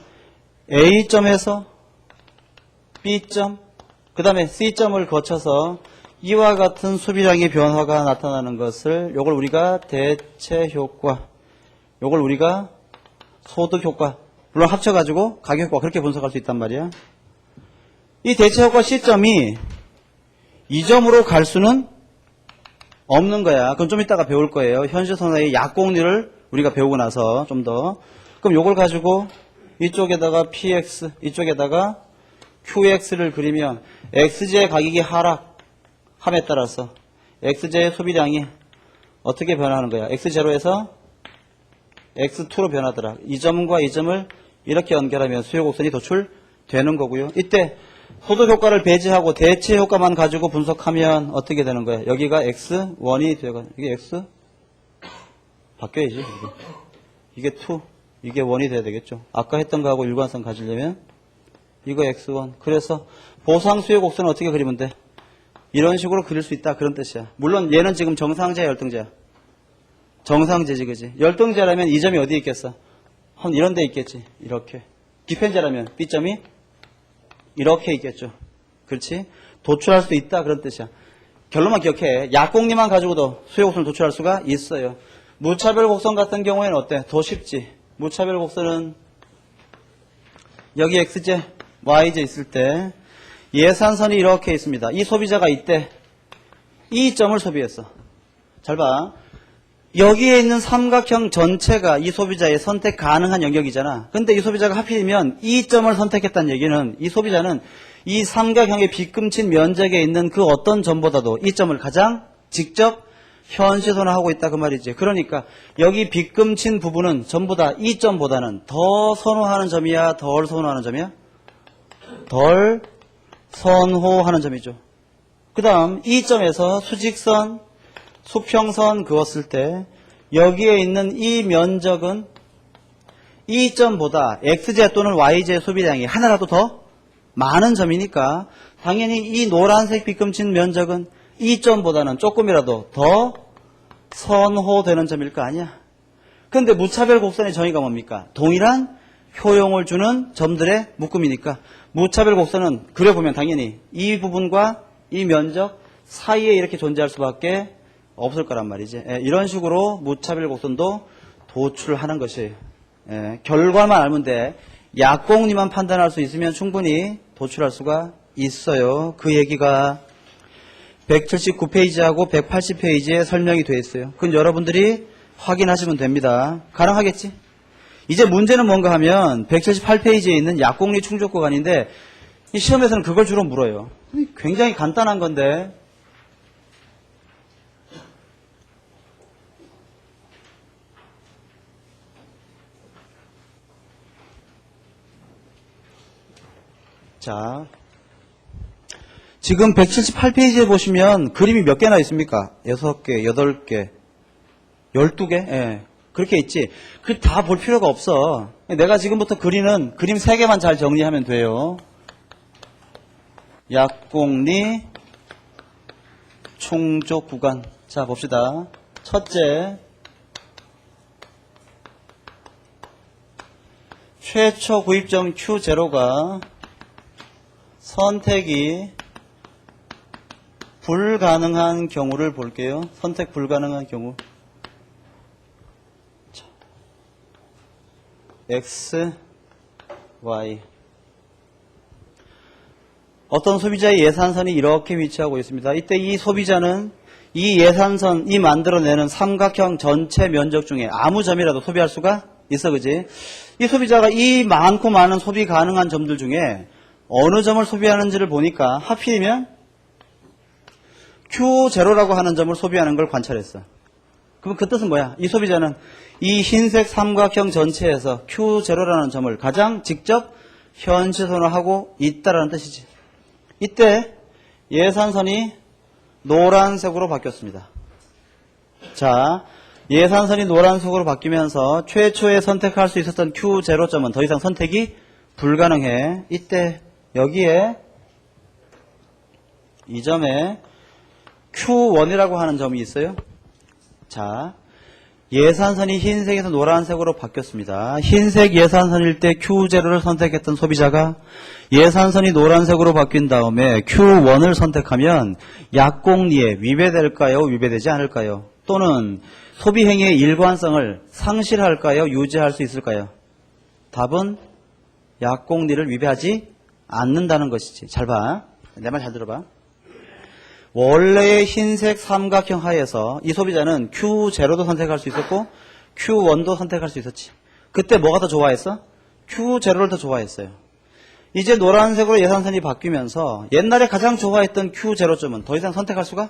A점에서 B점 그 다음에 C점을 거쳐서 이와 같은 소비량의 변화가 나타나는 것을 요걸 우리가 대체 효과 요걸 우리가 소득 효과 물론 합쳐가지고 가격 효과 그렇게 분석할 수 있단 말이야. 이 대체 효과 C점이 2점으로 갈 수는 없는 거야. 그건 좀 이따가 배울 거예요. 현실선의 약공리를 우리가 배우고 나서 좀 더. 그럼 요걸 가지고 이쪽에다가 PX, 이쪽에다가 QX를 그리면 XJ 가격이 하락함에 따라서 XJ의 소비량이 어떻게 변하는 거야? X0에서 X2로 변하더라. 이 점과 이 점을 이렇게 연결하면 수요 곡선이 도출되는 거고요. 이때 소득 효과를 배제하고 대체 효과만 가지고 분석하면 어떻게 되는 거야? 여기가 X1이 되고 이게 X 바뀌어야지. 이게 2, 이게 1이 돼야 되겠죠. 아까 했던 거하고 일관성 가지려면 이거 X1. 그래서 보상 수요 곡선은 어떻게 그리면 돼? 이런 식으로 그릴 수 있다 그런 뜻이야. 물론 얘는 지금 정상제야 열등제야? 정상제지 그지? 열등제라면 이 점이 어디에 있겠어? 이런 데 있겠지. 이렇게. 기편제라면 B점이 이렇게 있겠죠. 그렇지? 도출할 수 있다 그런 뜻이야. 결론만 기억해. 약공리만 가지고도 수요 곡선을 도출할 수가 있어요. 무차별 곡선 같은 경우에는 어때? 더 쉽지. 무차별 곡선은 여기 XJ, YJ 있을 때 예산선이 이렇게 있습니다. 이 소비자가 이때 이 점을 소비했어. 잘 봐. 여기에 있는 삼각형 전체가 이 소비자의 선택 가능한 영역이잖아. 근데 이 소비자가 하필이면 이 점을 선택했다는 얘기는 이 소비자는 이 삼각형의 빗금친 면적에 있는 그 어떤 점보다도 이 점을 가장 직접 현시선호하고 있다 그 말이지. 그러니까 여기 빗금친 부분은 전부 다 이 점보다는 더 선호하는 점이야? 덜 선호하는 점이야? 덜 선호하는 점이죠. 그 다음 이 점에서 수직선 수평선 그었을 때 여기에 있는 이 면적은 이 점보다 XJ 또는 YJ 소비량이 하나라도 더 많은 점이니까 당연히 이 노란색 빗금친 면적은 이 점보다는 조금이라도 더 선호되는 점일 거 아니야. 그런데 무차별 곡선의 정의가 뭡니까? 동일한 효용을 주는 점들의 묶음이니까 무차별 곡선은 그려보면 당연히 이 부분과 이 면적 사이에 이렇게 존재할 수밖에 없을 거란 말이지. 이런 식으로 무차별 곡선도 도출하는 것이 결과만 알면 돼. 약공리만 판단할 수 있으면 충분히 도출할 수가 있어요. 그 얘기가 179페이지하고 180페이지에 설명이 되어 있어요. 그건 여러분들이 확인하시면 됩니다. 가능하겠지? 이제 문제는 뭔가 하면 178페이지에 있는 약공리 충족 구간인데 이 시험에서는 그걸 주로 물어요. 굉장히 간단한 건데 자, 지금 178페이지에 보시면 그림이 몇 개나 있습니까? 6개, 8개, 12개? 예. 그렇게 있지. 그 다 볼 필요가 없어. 내가 지금부터 그리는 그림 3개만 잘 정리하면 돼요. 약공리 충족 구간. 자, 봅시다. 첫째, 최초 구입점 Q0가 선택이 불가능한 경우를 볼게요. 선택 불가능한 경우. X, Y. 어떤 소비자의 예산선이 이렇게 위치하고 있습니다. 이때 이 소비자는 이 예산선, 이 만들어내는 삼각형 전체 면적 중에 아무 점이라도 소비할 수가 있어, 그지? 이 소비자가 이 많고 많은 소비 가능한 점들 중에 어느 점을 소비하는지를 보니까 하필이면 Q0라고 하는 점을 소비하는 걸 관찰했어. 그럼 그 뜻은 뭐야? 이 소비자는 이 흰색 삼각형 전체에서 Q0라는 점을 가장 직접 현시선호하고 있다라는 뜻이지. 이때 예산선이 노란색으로 바뀌었습니다. 자, 예산선이 노란색으로 바뀌면서 최초에 선택할 수 있었던 Q0점은 더 이상 선택이 불가능해. 이때 여기에 이 점에 Q1이라고 하는 점이 있어요. 자, 예산선이 흰색에서 노란색으로 바뀌었습니다. 흰색 예산선일 때 Q0를 선택했던 소비자가 예산선이 노란색으로 바뀐 다음에 Q1을 선택하면 약공리에 위배될까요? 위배되지 않을까요? 또는 소비행위의 일관성을 상실할까요? 유지할 수 있을까요? 답은 약공리를 위배하지 않는다는 것이지. 잘 봐. 내 말 잘 들어봐. 원래의 흰색 삼각형 하에서 이 소비자는 Q0도 선택할 수 있었고 Q1도 선택할 수 있었지. 그때 뭐가 더 좋아했어? Q0를 더 좋아했어요. 이제 노란색으로 예산선이 바뀌면서 옛날에 가장 좋아했던 Q0점은 더 이상 선택할 수가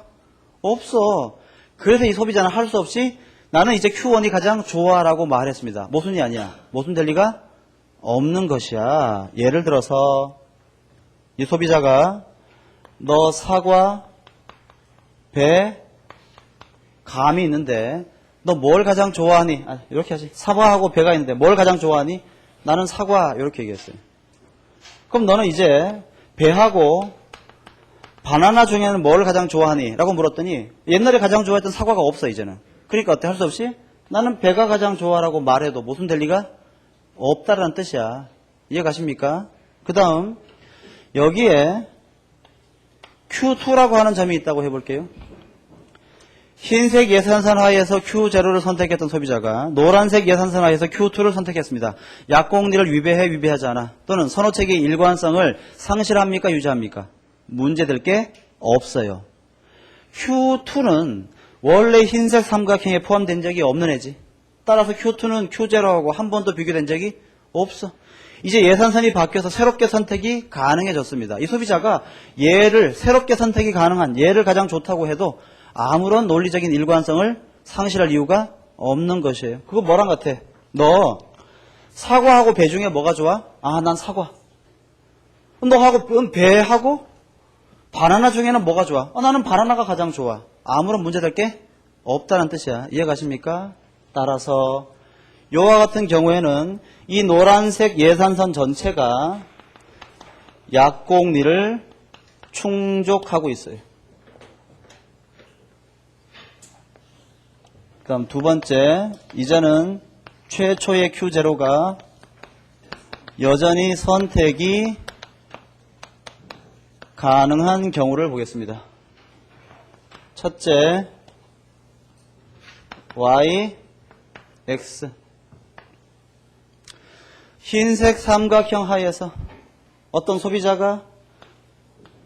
없어. 그래서 이 소비자는 할 수 없이 나는 이제 Q1이 가장 좋아라고 말했습니다. 모순이 아니야. 모순될 리가 없는 것이야. 예를 들어서 이 소비자가 너 사과, 배, 감이 있는데 너 뭘 가장 좋아하니? 이렇게 하지. 사과하고 배가 있는데 뭘 가장 좋아하니? 나는 사과. 이렇게 얘기했어요. 그럼 너는 이제 배하고 바나나 중에는 뭘 가장 좋아하니? 라고 물었더니 옛날에 가장 좋아했던 사과가 없어 이제는. 그러니까 어때? 할 수 없이 나는 배가 가장 좋아라고 말해도 무슨 될 리가 없다라는 뜻이야. 이해 가십니까? 그 다음 여기에 Q2라고 하는 점이 있다고 해볼게요. 흰색 예산선 하에서 Q0를 선택했던 소비자가 노란색 예산선 하에서 Q2를 선택했습니다. 약공리를 위배해 위배하지 않아? 또는 선호책의 일관성을 상실합니까? 유지합니까? 문제될 게 없어요. Q2는 원래 흰색 삼각형에 포함된 적이 없는 애지. 따라서 Q2는 Q0하고 한 번도 비교된 적이 없어. 이제 예산선이 바뀌어서 새롭게 선택이 가능해졌습니다. 이 소비자가 얘를 새롭게 선택이 가능한 얘를 가장 좋다고 해도 아무런 논리적인 일관성을 상실할 이유가 없는 것이에요. 그거 뭐랑 같아? 너 사과하고 배 중에 뭐가 좋아? 난 사과. 너하고 배하고 바나나 중에는 뭐가 좋아? 나는 바나나가 가장 좋아. 아무런 문제될 게 없다는 뜻이야. 이해 가십니까? 따라서 이와 같은 경우에는 이 노란색 예산선 전체가 약공리를 충족하고 있어요. 그다음 두 번째, 이제는 최초의 Q0가 여전히 선택이 가능한 경우를 보겠습니다. 첫째, Y, X. 흰색 삼각형 하에서 어떤 소비자가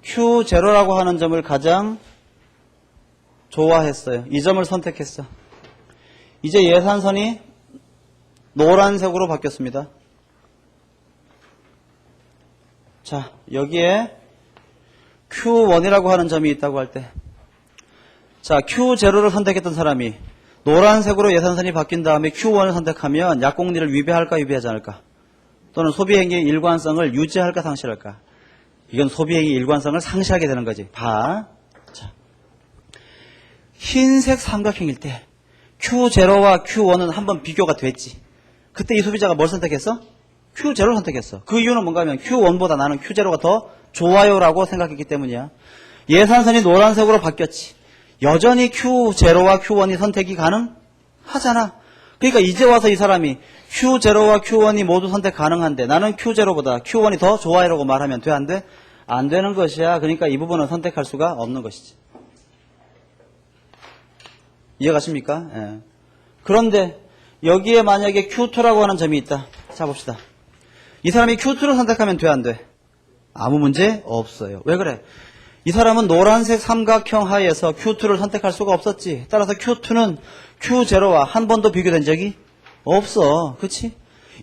Q0라고 하는 점을 가장 좋아했어요. 이 점을 선택했어. 이제 예산선이 노란색으로 바뀌었습니다. 자, 여기에 Q1이라고 하는 점이 있다고 할 때, 자, Q0를 선택했던 사람이 노란색으로 예산선이 바뀐 다음에 Q1을 선택하면 약공리를 위배할까 위배하지 않을까? 또는 소비행위의 일관성을 유지할까 상실할까? 이건 소비행위 일관성을 상실하게 되는 거지. 봐. 자, 흰색 삼각형일 때 Q0와 Q1은 한번 비교가 됐지. 그때 이 소비자가 뭘 선택했어? Q0를 선택했어. 그 이유는 뭔가 하면 Q1보다 나는 Q0가 더 좋아요라고 생각했기 때문이야. 예산선이 노란색으로 바뀌었지. 여전히 Q0와 Q1이 선택이 가능하잖아. 그러니까 이제 와서 이 사람이 Q0와 Q1이 모두 선택 가능한데 나는 Q0보다 Q1이 더 좋아요라고 말하면 돼? 안 돼? 안 되는 것이야. 그러니까 이 부분은 선택할 수가 없는 것이지. 이해가십니까? 예. 그런데 여기에 만약에 Q2라고 하는 점이 있다. 자, 봅시다. 이 사람이 Q2를 선택하면 돼? 안 돼? 아무 문제 없어요. 왜 그래? 이 사람은 노란색 삼각형 하에서 Q2를 선택할 수가 없었지. 따라서 Q2는 Q0와 한 번도 비교된 적이 없어. 그치?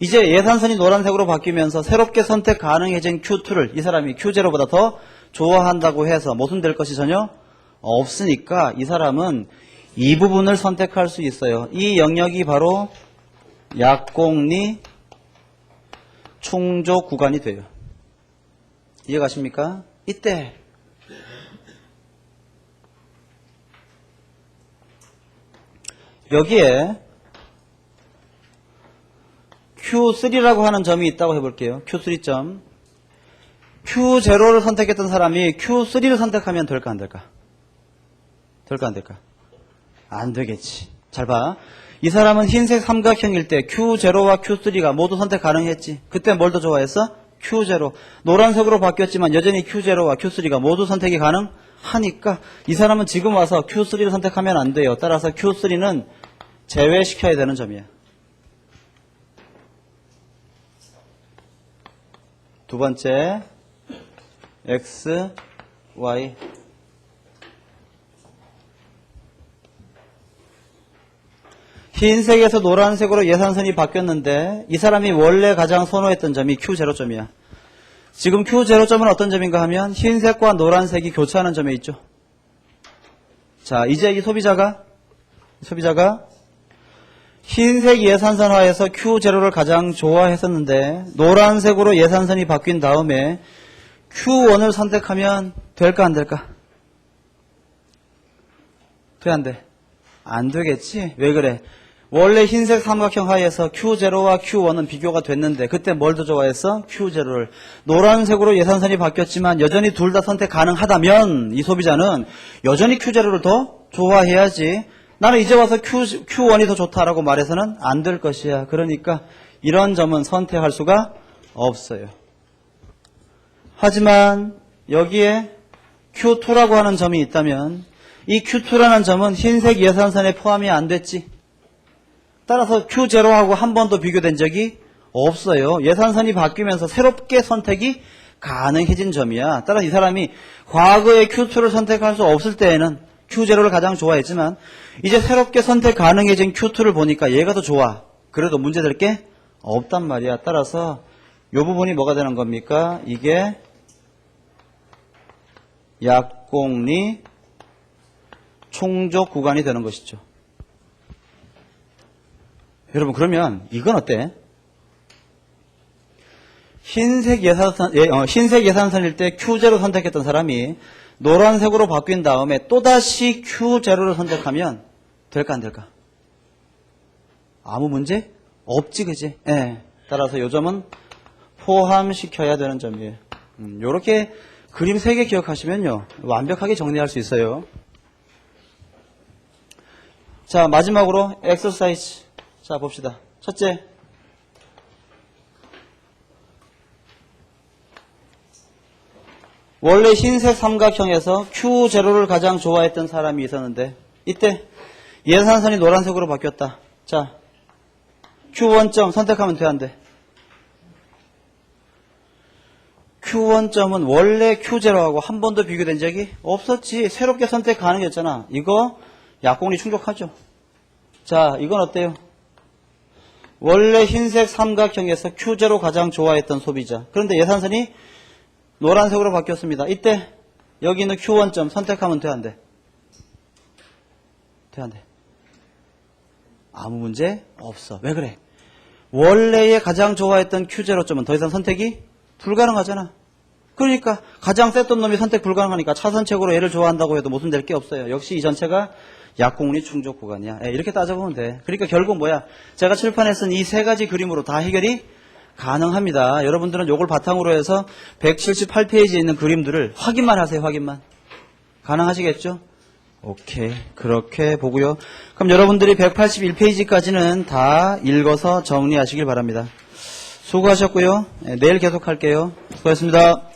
이제 예산선이 노란색으로 바뀌면서 새롭게 선택 가능해진 Q2를 이 사람이 Q0보다 더 좋아한다고 해서 모순될 것이 전혀 없으니까 이 사람은 이 부분을 선택할 수 있어요. 이 영역이 바로 약공리 충족 구간이 돼요. 이해가십니까? 이때 여기에 Q3라고 하는 점이 있다고 해볼게요. Q3점. Q0를 선택했던 사람이 Q3를 선택하면 될까 안 될까? 될까 안 될까? 안 되겠지. 잘 봐. 이 사람은 흰색 삼각형일 때 Q0와 Q3가 모두 선택 가능했지. 그때 뭘 더 좋아했어? Q0. 노란색으로 바뀌었지만 여전히 Q0와 Q3가 모두 선택이 가능하니까 이 사람은 지금 와서 Q3를 선택하면 안 돼요. 따라서 Q3는 제외시켜야 되는 점이야. 두 번째, X, Y. 흰색에서 노란색으로 예산선이 바뀌었는데 이 사람이 원래 가장 선호했던 점이 Q0점이야. 지금 Q0점은 어떤 점인가 하면 흰색과 노란색이 교차하는 점에 있죠. 자, 이제 이 소비자가 흰색 예산선화에서 Q0를 가장 좋아했었는데 노란색으로 예산선이 바뀐 다음에 Q1을 선택하면 될까 안 될까? 돼 안 돼? 안 되겠지? 왜 그래? 원래 흰색 삼각형 하에서 Q0와 Q1은 비교가 됐는데 그때 뭘 더 좋아했어? Q0를. 노란색으로 예산선이 바뀌었지만 여전히 둘 다 선택 가능하다면 이 소비자는 여전히 Q0를 더 좋아해야지. 나는 이제 와서 Q1이 더 좋다라고 말해서는 안 될 것이야. 그러니까 이런 점은 선택할 수가 없어요. 하지만 여기에 Q2라고 하는 점이 있다면 이 Q2라는 점은 흰색 예산선에 포함이 안 됐지. 따라서 Q0하고 한 번도 비교된 적이 없어요. 예산선이 바뀌면서 새롭게 선택이 가능해진 점이야. 따라서 이 사람이 과거에 Q2를 선택할 수 없을 때에는 Q0를 가장 좋아했지만 이제 새롭게 선택 가능해진 Q2를 보니까 얘가 더 좋아. 그래도 문제될 게 없단 말이야. 따라서 이 부분이 뭐가 되는 겁니까? 이게 약공리 충족 구간이 되는 것이죠. 여러분 그러면 이건 어때? 흰색 예산선일 때 Q0 선택했던 사람이 노란색으로 바뀐 다음에 또다시 Q0를 선택하면 될까 안 될까? 아무 문제 없지, 그지? 예. 따라서 요 점은 포함시켜야 되는 점이에요. 요렇게 그림 3개 기억하시면요 완벽하게 정리할 수 있어요. 자, 마지막으로 엑서사이즈. 자, 봅시다. 첫째, 원래 흰색 삼각형에서 Q0를 가장 좋아했던 사람이 있었는데 이때 예산선이 노란색으로 바뀌었다. 자, Q1점 선택하면 돼, 안 돼? Q1점은 원래 Q0하고 한 번도 비교된 적이 없었지. 새롭게 선택 가능했잖아. 이거 약공리 충족하죠. 자, 이건 어때요? 원래 흰색 삼각형에서 Q0 가장 좋아했던 소비자. 그런데 예산선이 노란색으로 바뀌었습니다. 이때 여기 있는 Q1점 선택하면 돼, 안 돼? 돼, 안 돼? 아무 문제 없어. 왜 그래? 원래의 가장 좋아했던 Q0점은 더 이상 선택이 불가능하잖아. 그러니까 가장 셌던 놈이 선택 불가능하니까 차선책으로 얘를 좋아한다고 해도 무슨 될 게 없어요. 역시 이 전체가 약공리 충족 구간이야. 이렇게 따져보면 돼. 그러니까 결국 뭐야? 제가 칠판에 쓴 이 세 가지 그림으로 다 해결이 가능합니다. 여러분들은 요걸 바탕으로 해서 178페이지에 있는 그림들을 확인만 하세요. 확인만. 가능하시겠죠? 오케이. 그렇게 보고요. 그럼 여러분들이 181페이지까지는 다 읽어서 정리하시길 바랍니다. 수고하셨고요. 내일 계속할게요. 수고하셨습니다.